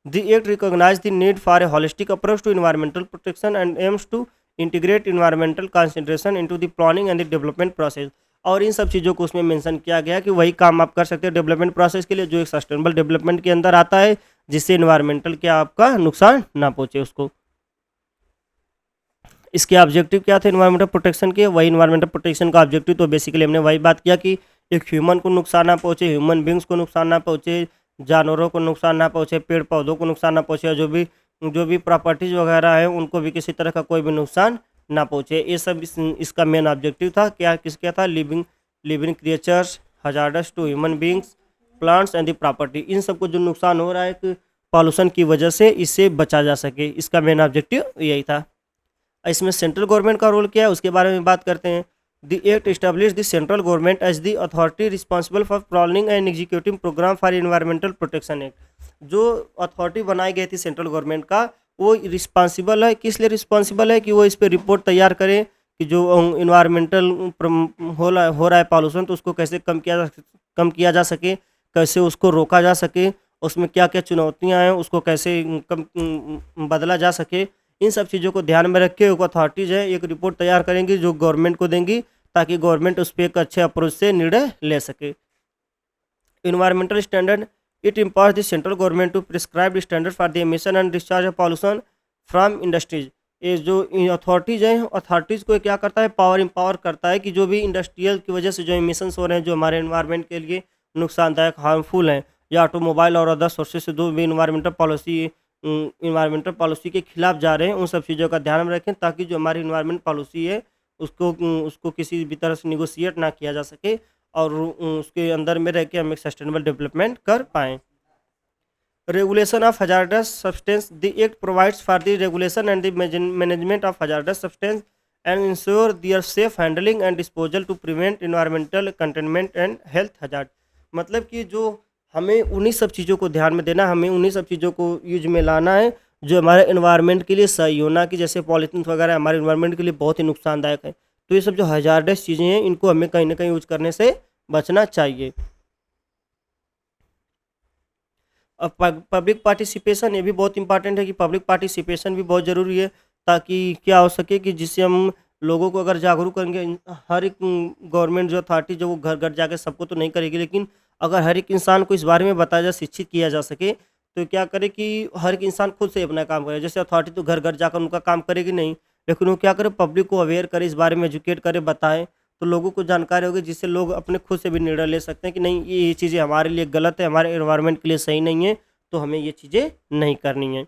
The Act recognized the need for a holistic approach to environmental protection and aims to integrate environmental consideration into the planning and the development process। और इन सब चीज़ों को उसमें मेंशन किया गया कि वही काम आप कर सकते हैं डेवलपमेंट प्रोसेस के लिए जो एक सस्टेनेबल डेवलपमेंट के अंदर आता है, जिससे इन्वायरमेंटल क्या आपका नुकसान ना पहुँचे उसको। इसके ऑब्जेक्टिव क्या थे इन्वायरमेंटल प्रोटेक्शन के, वही इन्वायरमेंटल प्रोटेक्शन का ऑब्जेक्टिव तो बेसिकली हमने वही बात किया कि एक ह्यूमन को नुकसान ना पहुँचे, ह्यूमन बींग्स को नुकसान ना पहुँचे, जानवरों को नुकसान ना पहुँचे, पेड़ पौधों को नुकसान ना पहुँचे, और जो भी प्रॉपर्टीज़ वगैरह है उनको भी किसी तरह का कोई भी नुकसान ना पहुँचे। ये सब इसका मेन ऑब्जेक्टिव था। किसका था, living creatures, hazardous to human beings, plants and the property, इन सबको जो नुकसान हो रहा है पॉल्यूशन की वजह से, इससे बचा जा सके, इसका मेन ऑब्जेक्टिव यही था। इसमें सेंट्रल गवर्नमेंट का रोल क्या है उसके बारे में बात करते हैं। The act establish the central government as the authority responsible for planning and executive program for environmental protection act. जो अथॉरिटी बनाई गई थी सेंट्रल गवर्नमेंट का, वो रिस्पॉन्सिबल है, किस लिए रिस्पॉन्सिबल है कि वो इस पर रिपोर्ट तैयार करे कि जो इन्वायरमेंटल हो रहा है पॉल्यूशन, तो उसको कैसे कम किया जा सके, कैसे उसको रोका जा सके, उसमें क्या क्या चुनौतियाँ हैं उसको कैसे बदला जा सके। इन सब चीज़ों को ध्यान में रख के एक अथॉरिटीज़ है एक रिपोर्ट तैयार करेंगी जो गवर्नमेंट को देंगी, ताकि गवर्नमेंट उस पर एक अच्छे अप्रोच से निर्णय ले सके। Environmental standard, it empowers the central government to prescribe standard for the emission and discharge of pollution from industries. ये जो अथॉरिटीज़ हैं, अथॉरिटीज़ को क्या करता है, एम्पावर करता है कि जो भी इंडस्ट्रियल की वजह से जो एमिशंस हो रहे हैं, जो हमारे इन्वायरमेंट के लिए नुकसानदायक, हार्मफुल हैं, या ऑटोमोबाइल और अदर सोर्सेज से जो भी इन्वायरमेंटल पॉलिसी के खिलाफ जा रहे हैं, उन सब चीज़ों का ध्यान में रखें, ताकि जो हमारी इन्वायरमेंट पॉलिसी है उसको किसी भी तरह से निगोशिएट ना किया जा सके, और उसके अंदर में रह के हम एक सस्टेनेबल डेवलपमेंट कर पाएँ। Regulation of hazardous substance, the act provides for the regulation and the management of hazardous substance and ensure their safe handling and disposal to prevent environmental containment and health hazard. मतलब कि जो हमें उन्हीं सब चीज़ों को ध्यान में देना, हमें उन्हीं सब चीज़ों को यूज में लाना है जो हमारे इन्वायरमेंट के लिए सही हो, ना कि जैसे पॉलीथीन वगैरह हमारे इन्वायरमेंट के लिए बहुत ही नुकसानदायक है। तो ये सब जो हजार्डस चीज़ें हैं इनको हमें कहीं ना कहीं यूज करने से बचना चाहिए। पब्लिक पार्टिसिपेशन ये भी बहुत इंपॉर्टेंट है कि पब्लिक पार्टिसिपेशन भी बहुत ज़रूरी है, ताकि क्या हो सके कि जिससे हम लोगों को अगर जागरूक करेंगे हर एक गवर्नमेंट जो अथॉरिटी जो वो घर घर जाकर सबको तो नहीं करेगी, लेकिन अगर हर एक इंसान को इस बारे में बताया जाए, शिक्षित किया जा सके, तो क्या करे कि हर एक इंसान खुद से अपना काम करे। जैसे अथॉरिटी तो घर घर जाकर उनका काम करेगी नहीं, लेकिन वो क्या करे, पब्लिक को अवेयर करे, इस बारे में एजुकेट करे, बताए, तो लोगों को जानकारी होगी, जिससे लोग अपने खुद से भी निर्णय ले सकते हैं कि नहीं ये चीज़ें हमारे लिए गलत है, हमारे एनवायरनमेंट के लिए सही नहीं है, तो हमें ये चीज़ें नहीं करनी है।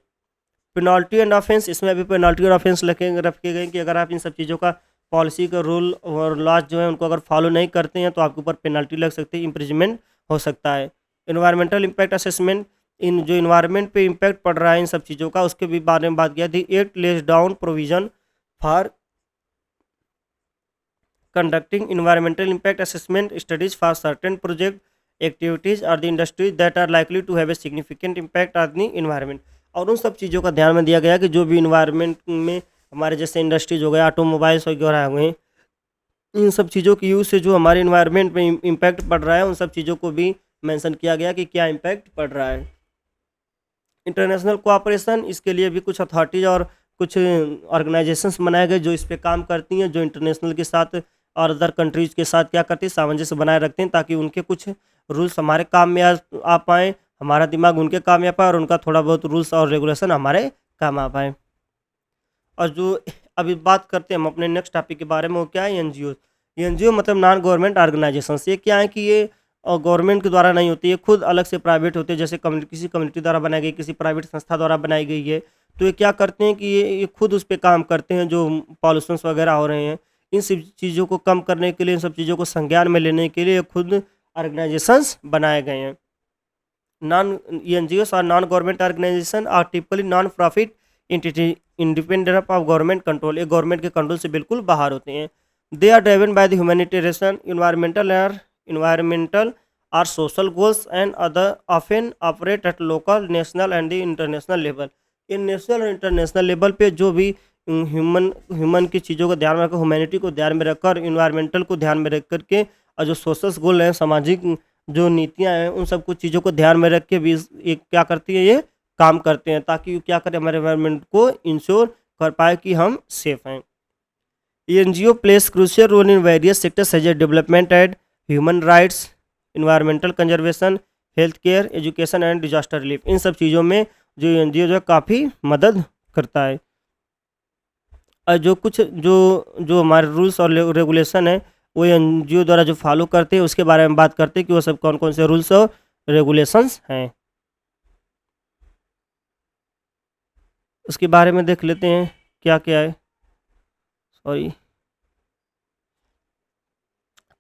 पेनल्टी एंड ऑफेंस, इसमें अभी पेनल्टी और ऑफेंस रखे गए कि अगर आप इन सब चीज़ों का पॉलिसी का रूल और लॉज जो है उनको अगर फॉलो नहीं करते हैं तो आपके ऊपर पेनल्टी लग सकती है, इम्प्रिजमेंट हो सकता है। इन्वायरमेंटल इम्पैक्ट असेसमेंट, इन जो इन्वायरमेंट पे इम्पैक्ट पड़ रहा है इन सब चीज़ों का, उसके भी बारे में बात किया थी। Act less down provision for conducting environmental impact assessment studies for certain project activities or the industries that are likely to have a significant impact on the environment। और उन सब चीज़ों का ध्यान में दिया गया कि जो भी इन्वायरमेंट में हमारे जैसे इंडस्ट्रीज हो गए, ऑटोमोबाइल्स वगैरह हुए, इन सब चीज़ों की यूज़ से जो हमारे इन्वायरमेंट में इम्पैक्ट पड़ रहा है, उन सब चीज़ों को भी मेंशन किया गया कि क्या इम्पैक्ट पड़ रहा है। इंटरनेशनल कोऑपरेशन, इसके लिए भी कुछ अथॉरिटीज़ और कुछ ऑर्गेनाइजेशंस बनाए गए जो इस पे काम करती हैं, जो इंटरनेशनल के साथ और अदर कंट्रीज़ के साथ क्या करती हैं, सामंजस्य बनाए रखते हैं, ताकि उनके कुछ रूल्स हमारे काम में आ पाएँ, हमारा दिमाग उनके काम में आ पाए और उनका थोड़ा बहुत रूल्स और रेगुलेशन हमारे काम आ पाए। और जो अभी बात करते हैं हम अपने नेक्स्ट टॉपिक के बारे में, वो क्या है, एनजीओ। एनजीओ मतलब नॉन गवर्नमेंट ऑर्गेनाइजेशंस। ये क्या है कि ये गवर्नमेंट के द्वारा नहीं होती है, खुद अलग से प्राइवेट होते हैं, जैसे किसी कम्युनिटी द्वारा बनाई गई, किसी प्राइवेट संस्था द्वारा बनाई गई है। तो ये क्या करते हैं कि ये खुद उस पे काम करते हैं, जो पॉल्यूशंस वगैरह हो रहे हैं, इन सब चीज़ों को कम करने के लिए, इन सब चीज़ों को संज्ञान में लेने के लिए खुद ऑर्गेनाइजेशंस बनाए गए हैं। नॉन एनजीओस और non government organization are typically non profit entity independent of government control. ये गवर्नमेंट के कंट्रोल से बिल्कुल बाहर होते हैं। They are driven by the humanitarian environmental or social goals and other often operate at local, national and the international level। ये national और international level पे जो भी ह्यूमन की चीज़ों को ध्यान में रखकर, ह्यूमैनिटी को ध्यान में रखकर, इन्वायरमेंटल को ध्यान में रख करके, और जो सोशल गोल हैं, सामाजिक जो नीतियाँ हैं, उन सब कुछ चीज़ों को ध्यान में रख के भी ये क्या करती है, ये काम करते हैं, ताकि क्या करें, हमारे एनवायरमेंट को इंश्योर कर पाए कि हम सेफ हैं। NGO plays crucial role in various sectors such as development and human rights, environmental conservation, health care, education and disaster relief. इन सब चीज़ों में जो एनजीओ जो है काफ़ी मदद करता है। और जो कुछ जो जो हमारे रूल्स और रेगुलेशन है, वो एनजीओ द्वारा जो फॉलो करते हैं, उसके बारे में बात करते हैं कि वो सब कौन कौन से रूल्स और रेगुलेशंस हैं। उसके बारे में देख लेते हैं क्या क्या है। Sorry,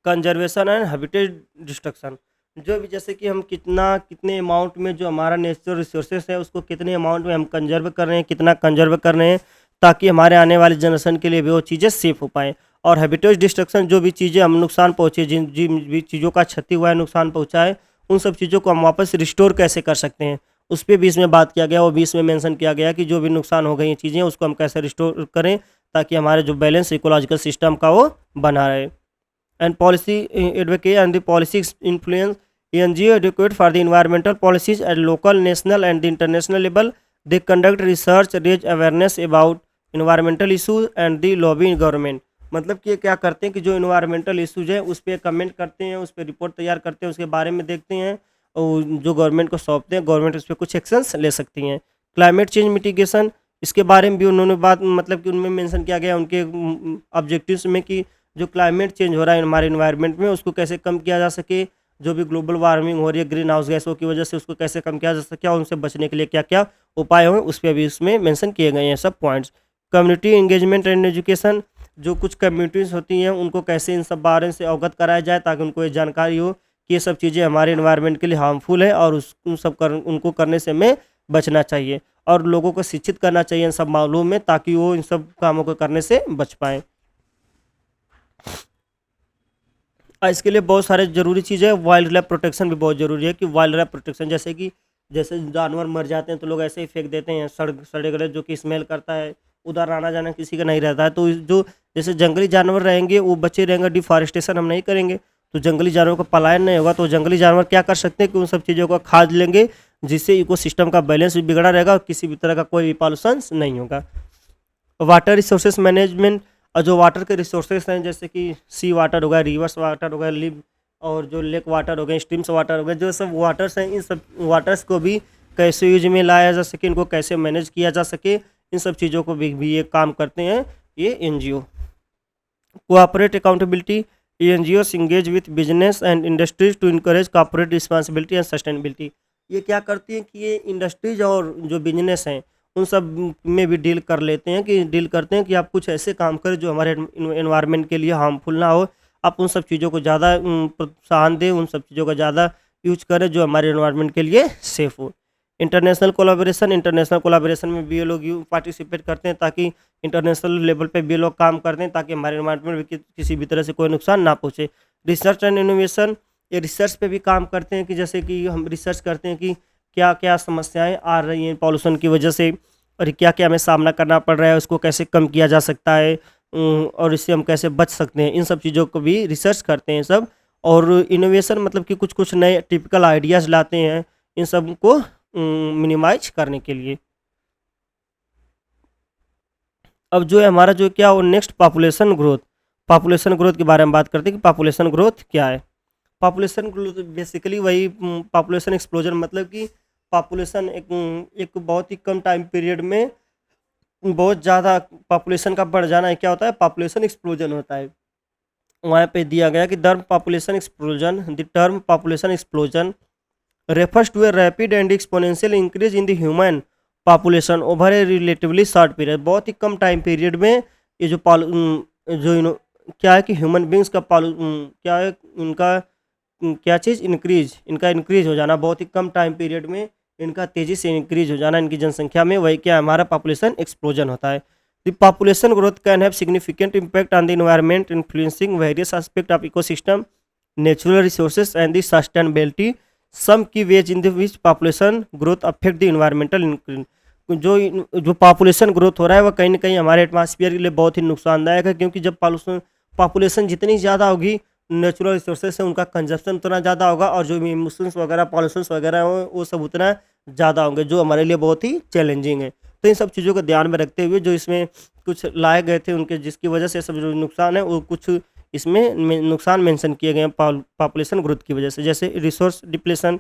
conservation and habitat destruction. जो भी जैसे कि हम कितने अमाउंट में जो हमारा नेचुरल रिसोर्सेस है, उसको कितने अमाउंट में हम कंजर्व कर रहे हैं, कितना कंजर्व कर रहे हैं, ताकि हमारे आने वाली जनरेशन के लिए भी वो चीज़ें सेफ हो पाएँ। और हैबिटेट डिस्ट्रक्शन, जो भी चीज़ें हम नुकसान पहुँचे, जिन भी चीज़ों का क्षति हुआ है, नुकसान पहुँचा है, उन सब चीज़ों को हम वापस रिस्टोर कैसे कर सकते हैं, उस पर भी इसमें बात किया गया। वो भी इसमें मेंशन किया गया कि जो भी नुकसान हो गई हैं चीज़ें, उसको हम कैसे रिस्टोर करें, ताकि हमारे जो बैलेंस इकोलॉजिकल सिस्टम का वो बना रहे। And policy advocate and the policy influence, NGO advocate for the environmental policies at local, national and the international level। They conduct research, raise awareness about environmental issues and the lobby in government। मतलब कि ये क्या करते हैं कि जो environmental issues है उस पर कमेंट करते हैं, उस पर रिपोर्ट तैयार करते हैं, उसके बारे में देखते हैं और जो गवर्नमेंट को सौंपते हैं, गवर्नमेंट उस पर कुछ एक्शंस ले सकती हैं। क्लाइमेट चेंज मिटिगेशन, इसके बारे में भी उन्होंने बात मतलब कि उनमें मेंशन किया गया उनके ऑब्जेक्टिव्स में कि जो क्लाइमेट चेंज हो रहा है हमारे इन्वायरमेंट में, उसको कैसे कम किया जा सके, जो भी ग्लोबल वार्मिंग हो रही है ग्रीन हाउस गैसों की वजह से, उसको कैसे कम किया जा सके और उनसे बचने के लिए क्या क्या उपाय हों, उस पर भी इसमें मेंशन किए गए हैं सब points. Community engagement and education, जो कुछ कम्युनिटीज़ होती हैं उनको कैसे इन सब बारे से अवगत कराया जाए, ताकि उनको ये जानकारी हो कि ये सब चीज़ें हमारे इन्वायरमेंट के लिए हार्मफुल है और उनको करने से हमें बचना चाहिए, और लोगों को शिक्षित करना चाहिए इन सब मामलों में, ताकि वो इन सब कामों को करने से बच पाएँ। इसके लिए बहुत सारे ज़रूरी चीज़ें है। वाइल्ड लाइफ प्रोटेक्शन भी बहुत ज़रूरी है कि वाइल्ड लाइफ प्रोटेक्शन, जैसे जानवर मर जाते हैं तो लोग ऐसे ही फेंक देते हैं सड़े गले, जो कि स्मेल करता है, उधर आना जाना किसी का नहीं रहता है। तो जो जैसे जंगली जानवर रहेंगे वो बचे रहेंगे, डिफॉरेस्टेशन हम नहीं करेंगे तो जंगली जानवरों का पलायन नहीं होगा। तो जंगली जानवर क्या कर सकते हैं कि उन सब चीज़ों का खाद लेंगे, जिससे इकोसिस्टम का बैलेंस भी बिगड़ा रहेगा और किसी भी तरह का कोई भी पॉल्यूशन नहीं होगा। वाटर रिसोर्सेज मैनेजमेंट, और जो वाटर के रिसोर्सेज हैं जैसे कि सी वाटर हो गया, रिवर्स वाटर हो गया, लिव और जो लेक वाटर हो गए, स्ट्रीम्स वाटर हो गए, जो सब वाटर्स हैं, इन सब वाटर्स को भी कैसे यूज में लाया जा सके, इनको कैसे मैनेज किया जा सके, इन सब चीज़ों को भी ये काम करते हैं ये NGO. Cooperate accountability, NGOs engage with business and industries to encourage corporate responsibility and sustainability. ये क्या करती हैं कि ये इंडस्ट्रीज और जो बिजनेस हैं उन सब में भी डील करते हैं कि आप कुछ ऐसे काम करें जो हमारे एनवायरनमेंट के लिए हार्मफुल ना हो। आप उन सब चीज़ों को ज़्यादा प्रोत्साहन दें, उन सब चीज़ों का ज़्यादा यूज करें जो हमारे एनवायरनमेंट के लिए सेफ़ हो। इंटरनेशनल कोलाबोरेशन में भी ये लोग पार्टिसिपेट करते हैं ताकि इंटरनेशनल लेवल पे भी लोग काम करते हैं ताकि हमारे एनवायरनमेंट में किसी भी तरह से कोई नुकसान ना पहुँचे। रिसर्च एंड इनोवेशन, ये रिसर्च पे भी काम करते हैं कि जैसे कि हम रिसर्च करते हैं कि क्या क्या समस्याएं आ रही हैं पॉल्यूशन की वजह से और क्या क्या हमें सामना करना पड़ रहा है, उसको कैसे कम किया जा सकता है, और इससे हम कैसे बच सकते हैं, इन सब चीज़ों को भी रिसर्च करते हैं सब। और इनोवेशन मतलब कि कुछ कुछ नए टिपिकल आइडियाज़ लाते हैं इन सब को मिनिमाइज करने के लिए। अब जो है हमारा जो क्या वो नेक्स्ट पॉपुलेशन ग्रोथ के बारे में बात करते हैं कि पॉपुलेशन ग्रोथ क्या है। पॉपुलेशन ग्रोथ बेसिकली वही पॉपुलेशन एक्सप्लोजन, मतलब कि पॉपुलेशन एक बहुत ही कम टाइम पीरियड में बहुत ज़्यादा पॉपुलेशन का बढ़ जाना है क्या होता है, पॉपुलेशन एक्सप्लोजन होता है। वहाँ पे दिया गया कि the term population explosion refers to a rapid and exponential increase in the human population over a relatively short period। बहुत ही कम टाइम पीरियड में ये जो क्या है कि ह्यूमन बींग्स का क्या है इनका क्या चीज़ इनका इंक्रीज हो जाना, बहुत ही कम टाइम पीरियड में इनका तेज़ी से इंक्रीज हो जाना इनकी जनसंख्या में, वही क्या हमारा पॉपुलेशन एक्सप्लोजन होता है। The population growth can have significant impact on the environment influencing various aspect of ecosystem, natural resources and the sustainability. Some key ways in the which population growth affect the environmental. जो population growth हो रहा है वह कहीं ना कहीं हमारे atmosphere के लिए बहुत ही नुकसानदायक है, क्योंकि जब पॉपुलेशन जितनी ज़्यादा होगी नेचुरल रिसोर्सेज से उनका कंजप्शन उतना ज़्यादा होगा और जो इमिशंस वगैरह पॉल्यूशंस वगैरह हो वो सब उतना ज़्यादा होंगे, जो हमारे लिए बहुत ही चैलेंजिंग है। तो इन सब चीज़ों को ध्यान में रखते हुए जो इसमें कुछ लाए गए थे उनके जिसकी वजह से सब जो नुकसान है वो कुछ इसमें नुकसान मेंशन किए गए हैं पॉपुलेशन ग्रोथ की वजह से। जैसे रिसोर्स डिप्लेशन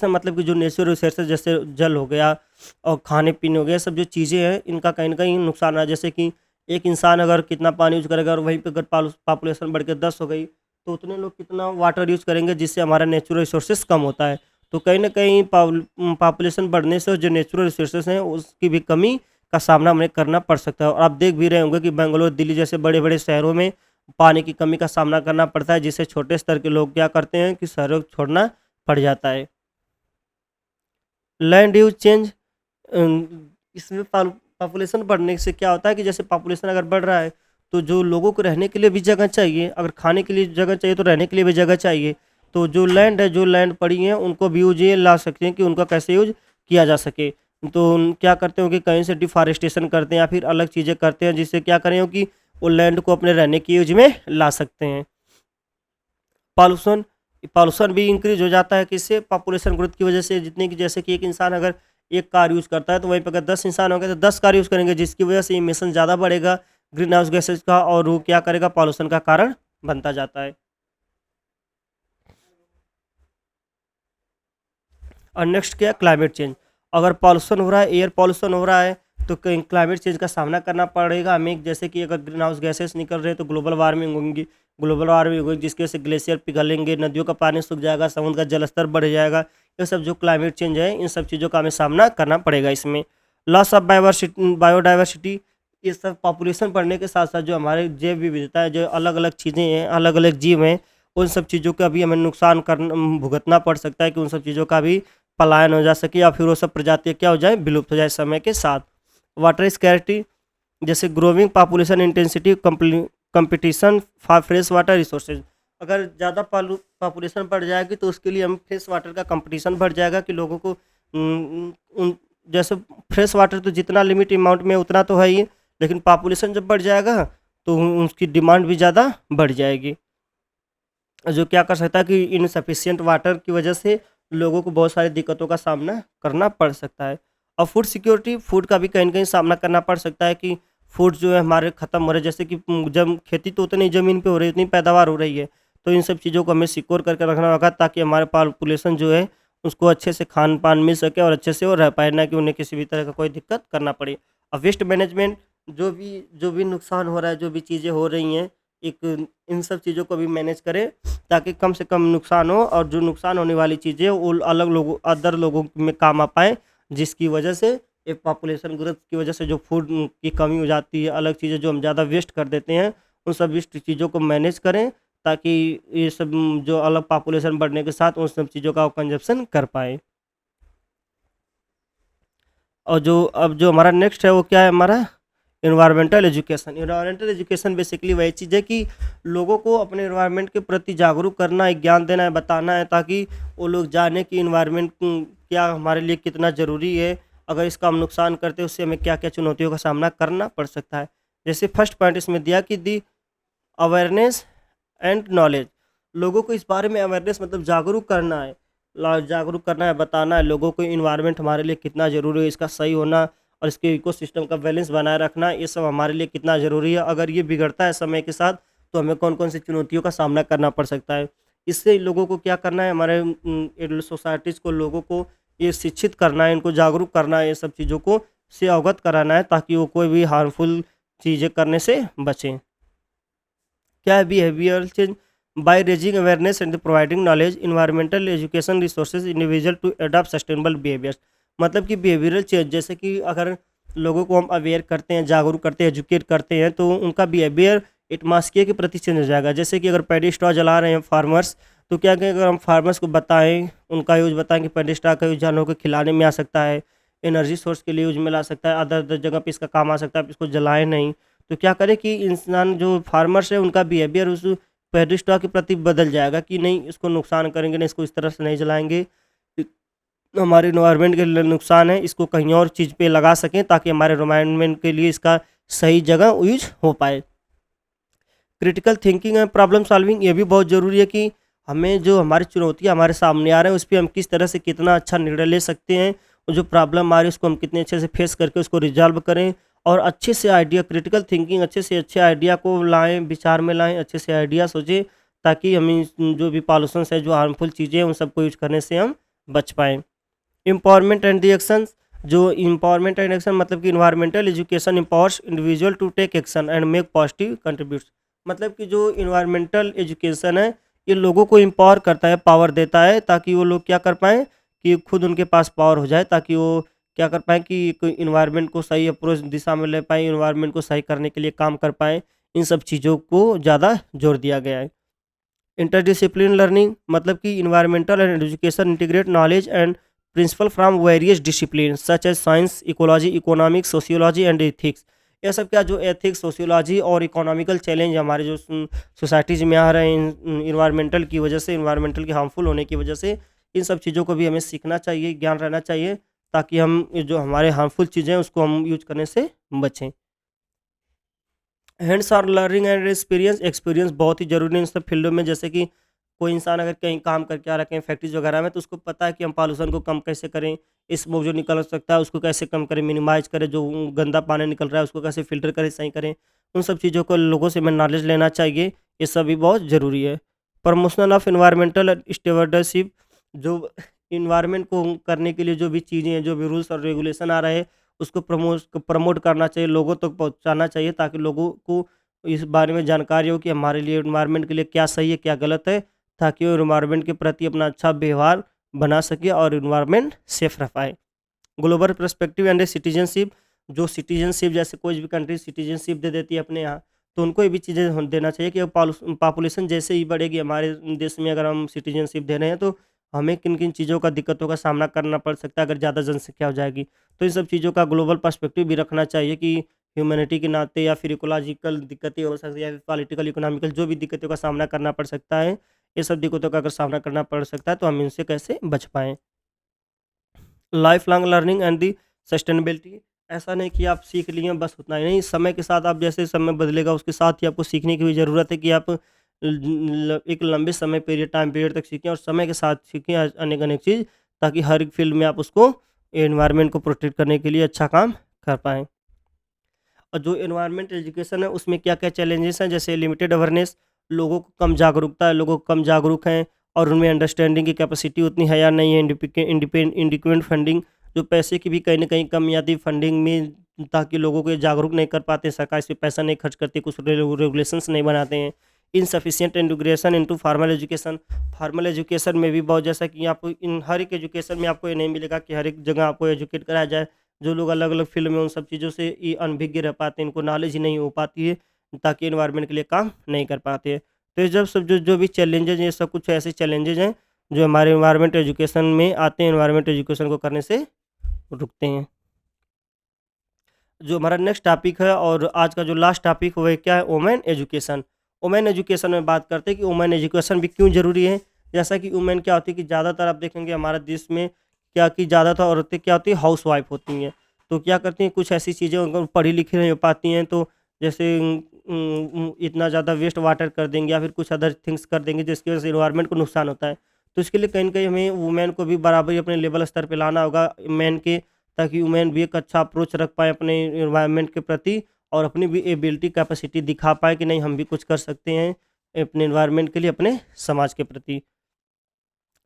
मतलब कि जो नेचुरल रिसोर्सेज जैसे जल हो गया और खाने पीने हो गया, सब जो चीज़ें हैं इनका कहीं ना कहीं नुकसान है। जैसे कि एक इंसान अगर कितना पानी यूज करेगा और वहीं पे अगर पॉपुलेशन बढ़ के 10 हो गई तो उतने लोग कितना वाटर यूज करेंगे, जिससे हमारा नेचुरल रिसोर्सेज कम होता है। तो कहीं ना कहीं पॉपुलेशन बढ़ने से जो नेचुरल रिसोर्सेज हैं उसकी भी कमी का सामना हमें करना पड़ सकता है। और आप देख भी रहे होंगे कि बेंगलोर, दिल्ली जैसे बड़े बड़े शहरों में पानी की कमी का सामना करना पड़ता है, जिससे छोटे स्तर के लोग क्या करते हैं कि शहरों को छोड़ना पड़ जाता है। लैंड यूज चेंज, इसमें पॉपुलेशन बढ़ने से क्या होता है कि जैसे पॉपुलेशन अगर बढ़ रहा है तो जो लोगों को रहने के लिए भी जगह चाहिए, अगर खाने के लिए जगह चाहिए तो रहने के लिए भी जगह चाहिए। तो जो लैंड पड़ी हैं उनको भी यूज ये ला सकते हैं कि उनका कैसे यूज किया जा सके। तो क्या करते हो कि कहीं से डिफॉरेस्टेशन करते हैं या फिर अलग चीज़ें करते हैं, जिससे क्या करें हो कि वो लैंड को अपने रहने की यूज में ला सकते हैं। पॉल्यूशन पॉल्यूशन भी इंक्रीज हो जाता है किससे, पॉपुलेशन ग्रोथ की वजह से। जितने की जैसे कि एक इंसान अगर एक कार यूज़ करता है तो वहीं पर अगर 10 इंसान हो गए तो 10 कार यूज़ करेंगे, जिसकी वजह से इमिशन ज़्यादा बढ़ेगा ग्रीन हाउस गैसेज का, और वो क्या करेगा पॉल्यूशन का कारण बनता जाता है। और नेक्स्ट क्या, क्लाइमेट चेंज। अगर पॉल्यूशन हो रहा है, एयर पॉल्यूशन हो रहा है तो कहीं क्लाइमेट चेंज का सामना करना पड़ेगा हमें। जैसे कि अगर ग्रीन हाउस गैसेस निकल रहे हैं तो ग्लोबल वार्मिंग होगी, जिसकी वजह से ग्लेशियर पिघलेंगे, नदियों का पानी सूख जाएगा, समुद्र का जलस्तर बढ़ जाएगा। ये सब जो क्लाइमेट चेंज है इन सब चीज़ों का हमें सामना करना पड़ेगा इसमें। लॉस ऑफ बायोडाइवर्सिटी, ये सब पॉपुलेशन बढ़ने के साथ साथ जो हमारे जैव विविधता है, जो अलग अलग चीज़ें हैं, अलग अलग जीव हैं, उन सब चीज़ों का भी हमें नुकसान करना भुगतना पड़ सकता है कि उन सब चीज़ों का भी पलायन हो जा सके या फिर वो सब प्रजातियाँ क्या हो जाए, विलुप्त हो जाए समय के साथ। वाटर स्कैरिटी, जैसे growing population intensity competition for fresh water resources. अगर ज़्यादा पॉपुलेशन बढ़ जाएगी तो उसके लिए हम फ्रेश वाटर का कंपटीशन बढ़ जाएगा कि लोगों को जैसे फ्रेश वाटर तो जितना लिमिट अमाउंट में उतना तो है ही, लेकिन पॉपुलेशन जब बढ़ जाएगा तो उसकी डिमांड भी ज़्यादा बढ़ जाएगी, जो क्या कर सकता है कि इनसफिशिएंट वाटर की वजह से लोगों को बहुत सारी दिक्कतों का सामना करना पड़ सकता है। और फूड सिक्योरिटी, फूड का भी कहीं न कहीं सामना करना पड़ सकता है कि फूड जो है हमारे ख़त्म हो रहे हैं, जैसे कि जब खेती तो उतनी ज़मीन पे हो रही है, उतनी पैदावार हो रही है, तो इन सब चीज़ों को हमें सिक्योर करके रखना होगा ताकि हमारे पॉपुलेशन जो है उसको अच्छे से खान-पान मिल सके और अच्छे से वो रह पाए, ना कि उन्हें किसी भी तरह का कोई दिक्कत करना पड़े। और वेस्ट मैनेजमेंट, जो भी नुकसान हो रहा है, जो भी चीज़ें हो रही हैं, एक इन सब चीज़ों को भी मैनेज करें ताकि कम से कम नुकसान हो और जो नुकसान होने वाली चीज़ें वो अदर लोगों में काम आ पाएँ, जिसकी वजह से एक पॉपुलेशन ग्रोथ की वजह से जो फूड की कमी हो जाती है, अलग चीज़ें जो हम ज़्यादा वेस्ट कर देते हैं, उन सब वेस्ट चीज़ों को मैनेज करें ताकि ये सब जो अलग पॉपुलेशन बढ़ने के साथ उन सब चीज़ों का कंज़म्पशन कर पाएँ। और जो हमारा नेक्स्ट है वो क्या है हमारा, environmental education. Environmental education basically वही चीज़ है कि लोगों को अपने एनवायरनमेंट के प्रति जागरूक करना है, ज्ञान देना है, बताना है ताकि वो लोग जाने कि एनवायरनमेंट क्या हमारे लिए कितना ज़रूरी है, अगर इसका हम नुकसान करते हैं उससे हमें क्या-क्या चुनौतियों का सामना करना पड़ सकता है। जैसे फर्स्ट पॉइंट इसमें दिया कि दी अवेयरनेस एंड नॉलेज, लोगों को इस बारे में अवेयरनेस मतलब जागरूक करना है, जागरूक करना है, बताना है लोगों को इन्वायरमेंट हमारे लिए कितना ज़रूरी है, इसका सही होना और इसके इकोसिस्टम का बैलेंस बनाए रखना, ये सब हमारे लिए कितना ज़रूरी है। अगर ये बिगड़ता है समय के साथ तो हमें कौन कौन सी चुनौतियों का सामना करना पड़ सकता है। इससे लोगों को क्या करना है, हमारे सोसाइटीज़ को, लोगों को ये शिक्षित करना है, इनको जागरूक करना है, ये सब चीज़ों को से अवगत कराना है ताकि वो कोई भी हार्मफुल चीज़ें करने से बचें। क्या है behavioral change? By raising awareness and providing knowledge, environmental education resources individual to adopt sustainable behaviors. मतलब कि बिहेवियरल चेंज, जैसे कि अगर लोगों को हम अवेयर करते हैं, जागरूक करते हैं, एजुकेट करते हैं तो उनका बिहेवियर एटमॉस्फेयर के प्रति चेंज हो जाएगा। जैसे कि अगर पैडी स्ट्रॉ जला रहे हैं फार्मर्स, तो क्या करें, अगर हम फार्मर्स को बताएं, उनका यूज़ बताएं कि पैडी स्ट्रॉ का यूज़ जानवरों को खिलाने में आ सकता है, एनर्जी सोर्स के लिए यूज में ला सकता है, अदर अदर जगह पे इसका काम आ सकता है, आप इसको जलाएं नहीं। तो क्या करें कि इंसान जो फार्मर्स है उनका बिहेवियर उस पेडी स्ट्रॉ के प्रति बदल जाएगा कि नहीं इसको नुकसान करेंगे, नहीं इसको इस तरह से नहीं जलाएँगे। इ हमारे एनवायरनमेंट के लिए नुकसान है, इसको कहीं और चीज़ पे लगा सकें ताकि हमारे एनवायरनमेंट के लिए इसका सही जगह यूज़ हो पाए। Critical thinking and problem solving, ये भी बहुत ज़रूरी है कि हमें जो हमारी चुनौतियाँ हमारे सामने आ रहे हैं उस पे हम किस तरह से कितना अच्छा निर्णय ले सकते हैं, और जो प्रॉब्लम आ रही है उसको हम कितने अच्छे से फेस करके उसको रिजॉल्व करें और अच्छे से आइडिया, क्रिटिकल थिंकिंग, अच्छे से अच्छे आइडिया को लाएँ, विचार में लाएँ, अच्छे से आइडिया सोचें ताकि हम जो भी पॉल्यूशंस है, जो हार्मफुल चीज़ें हैं उन सबको यूज़ करने से हम बच पाएँ। एम्पावरमेंट एंड द एक्शंस, जो एम्पावरमेंट एंड एक्शन मतलब कि environmental education empowers individual to take action and make positive contributes. मतलब कि जो एनवायरमेंटल एजुकेशन है ये लोगों को एम्पावर करता है, पावर देता है ताकि वो लोग क्या कर पाएँ कि खुद उनके पास पावर हो जाए, ताकि वो क्या कर पाएँ कि कोई एनवायरनमेंट को सही अप्रोच दिशा में ले पाएँ, एनवायरनमेंट को सही करने के लिए काम कर पाएँ। इन सब चीज़ों को ज़्यादा जोर दिया गया है। इंटरडिसिप्लिन लर्निंग मतलब कि environmental and education integrate knowledge and principle from various discipline such as science, ecology, economics, sociology and ethics. ये सब क्या, जो एथिक्स, सोशियोलॉजी और इकोनॉमिकल चैलेंज हमारे जो सोसाइटीज़ में आ रहे हैं इन्वायरमेंटल की वजह से, इन्वायरमेंटल के हार्मफुल होने की वजह से, इन सब चीज़ों को भी हमें सीखना चाहिए, ज्ञान रहना चाहिए ताकि हम ये जो हमारे हार्मफुल चीज़ें हैं उसको हम यूज करने से बचें। Hands on learning and experience, experience बहुत ही ज़रूरी है इन सब फील्डों में। जैसे कि कोई इंसान अगर कहीं काम करके आ रहा है, कहीं फैक्ट्रीज वगैरह में, तो उसको पता है कि हम पॉल्यूशन को कम कैसे करें, स्मोक जो निकल सकता है उसको कैसे कम करें, मिनिमाइज करें, जो गंदा पानी निकल रहा है उसको कैसे फ़िल्टर करें, सही करें। उन सब चीज़ों को लोगों से हमें नॉलेज लेना चाहिए, ये सब भी बहुत ज़रूरी है। प्रमोशन ऑफ एनवायरमेंटल स्टेवर्डशिप, जो इन्वायरमेंट को करने के लिए जो भी चीज़ें हैं, जो भी रूल्स और रेगुलेशन आ रहे हैं, उसको प्रमोट करना चाहिए, लोगों तक पहुँचाना चाहिए ताकि लोगों को इस बारे में जानकारी हो कि हमारे लिए एनवायरनमेंट के लिए क्या सही है, क्या गलत है, ताकि वो एनवायरनमेंट के प्रति अपना अच्छा व्यवहार बना सके और एनवायरनमेंट सेफ रह पाए। ग्लोबल पर्सपेक्टिव एंड सिटीजनशिप, जो सिटीजनशिप जैसे कोई भी कंट्री सिटीजनशिप दे देती है अपने यहाँ, तो उनको ये भी चीज़ें देना चाहिए कि पॉपुलेशन जैसे ही बढ़ेगी हमारे देश में, अगर हम सिटीजनशिप दे रहे हैं तो हमें किन किन चीज़ों का दिक्कतों का सामना करना पड़ सकता है अगर ज़्यादा जनसंख्या हो जाएगी। तो इन सब चीज़ों का ग्लोबल पर्सपेक्टिव भी रखना चाहिए कि ह्यूमैनिटी के नाते या फिर इकोलॉजिकल दिक्कतें हो सकती है या फिर पॉलिटिकल, इकोनॉमिकल जो भी दिक्कतों का सामना करना पड़ सकता है, ये सब दिक्कतों का अगर सामना करना पड़ सकता है तो हम इनसे कैसे बच पाएँ। Life long learning and the sustainability, ऐसा नहीं कि आप सीख लिए बस उतना ही नहीं, समय के साथ आप जैसे समय बदलेगा उसके साथ ही आपको सीखने की भी ज़रूरत है कि आप एक लंबे समय पीरियड टाइम पीरियड तक सीखें और समय के साथ सीखें अनेक अनेक चीज़, ताकि हर एक फील्ड में आप उसको एनवायरनमेंट को प्रोटेक्ट करने के लिए अच्छा काम कर पाएँ। और जो एनवायरमेंट एजुकेशन है उसमें क्या-क्या चैलेंजेस हैं, जैसे लिमिटेड अवेयरनेस, लोगों को कम जागरूकता है, लोगों को कम जागरूक हैं और उनमें अंडरस्टैंडिंग की कैपेसिटी उतनी है या नहीं है, इनडिपेंडेंट फंडिंग, जो पैसे की भी कहीं न कहीं कमी आती है फंडिंग में, ताकि लोगों को ये जागरूक नहीं कर पाते, सरकार इस पे पैसा नहीं खर्च करती, कुछ रेगुलेशंस नहीं बनाते हैं। Insufficient integration into formal education में भी बहुत, जैसा कि आपको इन हर एक एजुकेशन में आपको ये नहीं मिलेगा कि हर एक जगह आपको एजुकेट कराया जाए। जो लोग अलग-अलग फ़ील्ड में उन सब चीज़ों से ये अनभिज्ञ रह पाते हैं, इनको नॉलेज ही नहीं हो पाती है, ताकि एनवायरनमेंट के लिए काम नहीं कर पाते हैं। तो ये जब सब जो जो भी चैलेंजेज़ हैं, ये सब कुछ ऐसे चैलेंजेज़ हैं, जो हमारे एनवायरनमेंट एजुकेशन में आते हैं, एनवायरनमेंट एजुकेशन को करने से रुकते हैं। जो हमारा नेक्स्ट टॉपिक है और आज का जो लास्ट टॉपिक वो है क्या है, वुमेन एजुकेशन। वुमेन एजुकेशन में बात करते हैं कि वुमेन एजुकेशन भी क्यों ज़रूरी है। जैसा कि वुमेन क्या होती है कि ज़्यादातर आप देखेंगे हमारे देश में क्या कि ज़्यादातर औरतें क्या होती है, हाउसवाइफ होती हैं। तो क्या करती हैं, कुछ ऐसी चीज़ें अगर पढ़ी लिखी नहीं हो पाती हैं, तो जैसे इतना ज़्यादा वेस्ट वाटर कर देंगे या फिर कुछ अदर थिंग्स कर देंगे, जिसकी वजह से एनवायरनमेंट को नुकसान होता है। तो इसके लिए कहीं न कहीं हमें वुमेन को भी बराबरी अपने लेवल स्तर पे लाना होगा मेन के, ताकि वुमेन भी एक अच्छा अप्रोच रख पाएँ अपने एनवायरनमेंट के प्रति और अपनी भी एबिलिटी कैपेसिटी दिखा पाएँ कि नहीं, हम भी कुछ कर सकते हैं अपने एनवायरनमेंट के लिए, अपने समाज के प्रति।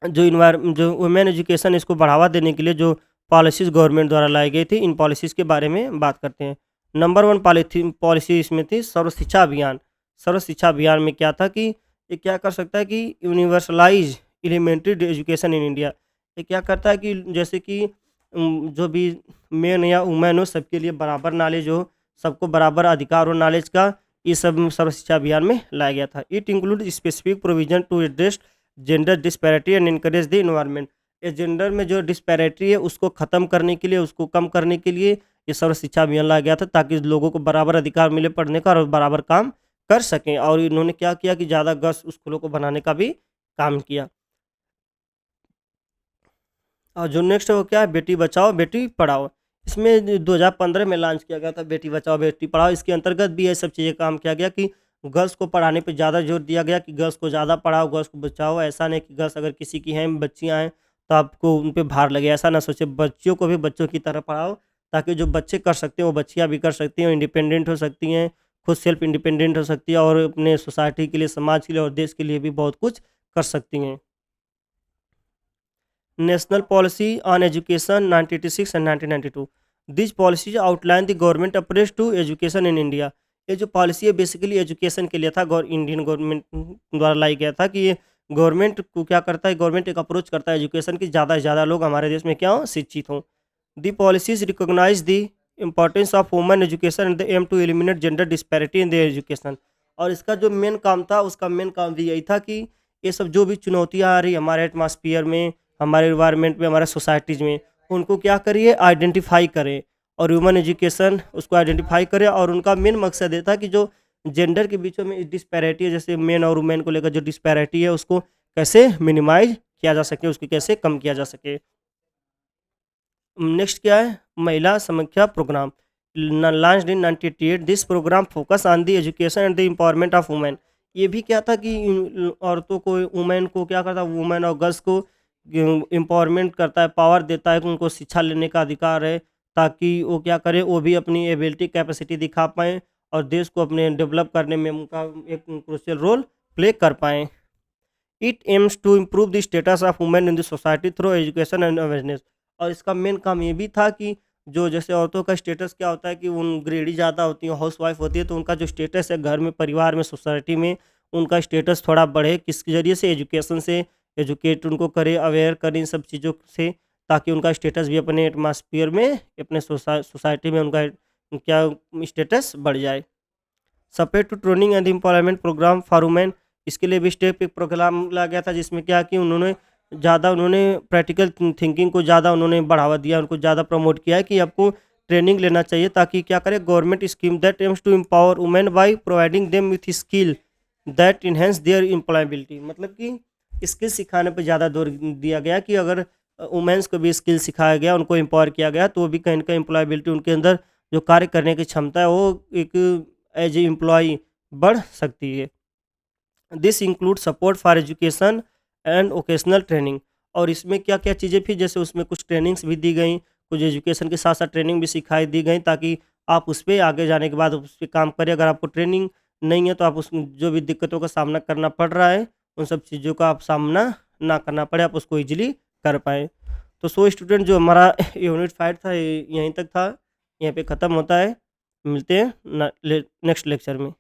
जो वुमेन एजुकेशन, इसको बढ़ावा देने के लिए जो पॉलिसीज़ गवर्नमेंट द्वारा लाई गई थी, इन पॉलिसीज़ के बारे में बात करते हैं। नंबर 1 पॉलिसी इसमें थी सर्व शिक्षा अभियान। सर्व शिक्षा अभियान में क्या था कि ये क्या कर सकता है कि यूनिवर्सलाइज़ एलिमेंट्री एजुकेशन इन इंडिया। ये क्या करता है कि जैसे कि जो भी मेन या वुमेन हो, सबके लिए बराबर नॉलेज हो, सबको बराबर अधिकार हो नॉलेज का, ये सब सर्व शिक्षा अभियान में लाया गया था। It include specific provision to address gender disparity and encourage the environment. ये जेंडर में जो डिस्पैरिटी है उसको ख़त्म करने के लिए, उसको कम करने के लिए ये सर्व शिक्षा अभियान लाया गया था, ताकि लोगों को बराबर अधिकार मिले पढ़ने का और बराबर काम कर सकें। और इन्होंने क्या किया कि ज़्यादा गर्ल्स स्कूलों को बनाने का भी काम किया। और जो नेक्स्ट है वो क्या है, बेटी बचाओ बेटी पढ़ाओ। इसमें 2015 में लॉन्च किया गया था बेटी बचाओ बेटी पढ़ाओ। इसके अंतर्गत भी ये सब चीज़ें काम किया गया कि गर्ल्स को पढ़ाने पे ज़्यादा जोर दिया गया कि गर्ल्स को ज़्यादा पढ़ाओ, गर्ल्स को बचाओ। ऐसा नहीं कि गर्ल्स अगर किसी की हैं, बच्चियाँ हैं, तो आपको उन पे भार लगे, ऐसा ना सोचें। बच्चियों को भी बच्चों की तरह पढ़ाओ, ताकि जो बच्चे कर सकते हैं वो बच्चियाँ भी कर सकती हैं, इंडिपेंडेंट हो सकती हैं, खुद सेल्फ इंडिपेंडेंट हो सकती है और अपने सोसाइटी के लिए, समाज के लिए और देश के लिए भी बहुत कुछ कर सकती हैं। National Policy on Education 1986 and 1992. These policies outline the government approach to education in India. ये जो पॉलिसी है बेसिकली एजुकेशन के लिए था, इंडियन गवर्नमेंट द्वारा लाई गया था कि ये गवर्नमेंट को क्या करता है, गवर्नमेंट एक अप्रोच करता है एजुकेशन की, ज़्यादा से ज़्यादा लोग हमारे देश में क्या हों, शिक्षित हों। The policies recognise the importance of women education and the aim to eliminate gender disparity in the education. और इसका जो मेन काम था, उसका मेन काम भी यही था कि ये सब जो भी चुनौतियाँ आ रही हमारे एटमॉस्फेयर में, हमारे एनवायरनमेंट में, हमारे सोसाइटीज़ में, उनको क्या करिए, आइडेंटिफ़ाई करें और ह्यूमन एजुकेशन उसको आइडेंटिफ़ाई करे। और उनका मेन मकसद ये था कि जो जेंडर के बीचों में डिस्पैरिटी है, जैसे मेन और वुमेन को लेकर जो डिस्पैरिटी है, उसको कैसे मिनिमाइज़ किया जा सके, उसको कैसे कम किया जा सके। नेक्स्ट क्या है, Mahila Samiksha program launched in 1988। This program focus on the education and the empowerment of women. ये भी क्या था कि औरतों को, वुमेन को क्या करता है, वुमेन और गर्ल्स को एम्पावरमेंट करता है, पावर देता है कि उनको शिक्षा लेने का अधिकार है, ताकि वो क्या करें, वो भी अपनी एबिलिटी कैपेसिटी दिखा पाएँ और देश को अपने डेवलप करने में उनका एक क्रूशियल रोल प्ले कर पाएँ। It aims to improve the status of women in the society through education and awareness. और इसका मेन काम ये भी था कि जो जैसे औरतों का स्टेटस क्या होता है कि उन ग्रेडी ज़्यादा होती हैं, हाउसवाइफ होती है, तो उनका जो स्टेटस है घर में, परिवार में, सोसाइटी में, उनका स्टेटस थोड़ा बढ़े, किसके ज़रिए से, एजुकेशन से एजुकेट उनको करे, अवेयर करें इन सब चीज़ों से, ताकि उनका स्टेटस भी अपने एटमॉस्फेयर में, अपने सोसाइटी में उनका क्या स्टेटस बढ़ जाए। Support to training and employment program for women. इसके लिए भी स्टेप एक प्रोग्राम लाया गया था, जिसमें क्या कि उन्होंने प्रैक्टिकल थिंकिंग को ज़्यादा उन्होंने बढ़ावा दिया, उनको ज़्यादा प्रमोट किया है कि आपको ट्रेनिंग लेना चाहिए, ताकि क्या करें, government scheme that aims to empower women by providing them with skill that enhance their employability. मतलब कि स्किल सिखाने पर ज़्यादा जोर दिया गया कि अगर वुमेन्स को भी स्किल सिखाया गया, उनको एम्पावर किया गया, तो वो भी कहीं ना कहीं एम्प्लॉयबिलिटी, उनके अंदर जो कार्य करने की क्षमता है, वो एक एज ए एम्प्लॉय बढ़ सकती है। This include support for education and vocational training. और इसमें क्या क्या चीज़ें थी, जैसे उसमें कुछ ट्रेनिंग्स भी दी गई, कुछ एजुकेशन के साथ साथ ट्रेनिंग भी सिखाई दी गई, ताकि आप उस पर आगे जाने के बाद उस पर काम करें। अगर आपको ट्रेनिंग नहीं है तो आप उसमें जो भी दिक्कतों का सामना करना पड़ रहा है, उन सब चीज़ों का आप सामना ना करना पड़े, आप उसको ईजिली कर पाएँ। तो सो स्टूडेंट, जो हमारा यूनिट 5 था, यहीं तक था, यहीं पे ख़त्म होता है। मिलते हैं नेक्स्ट लेक्चर में।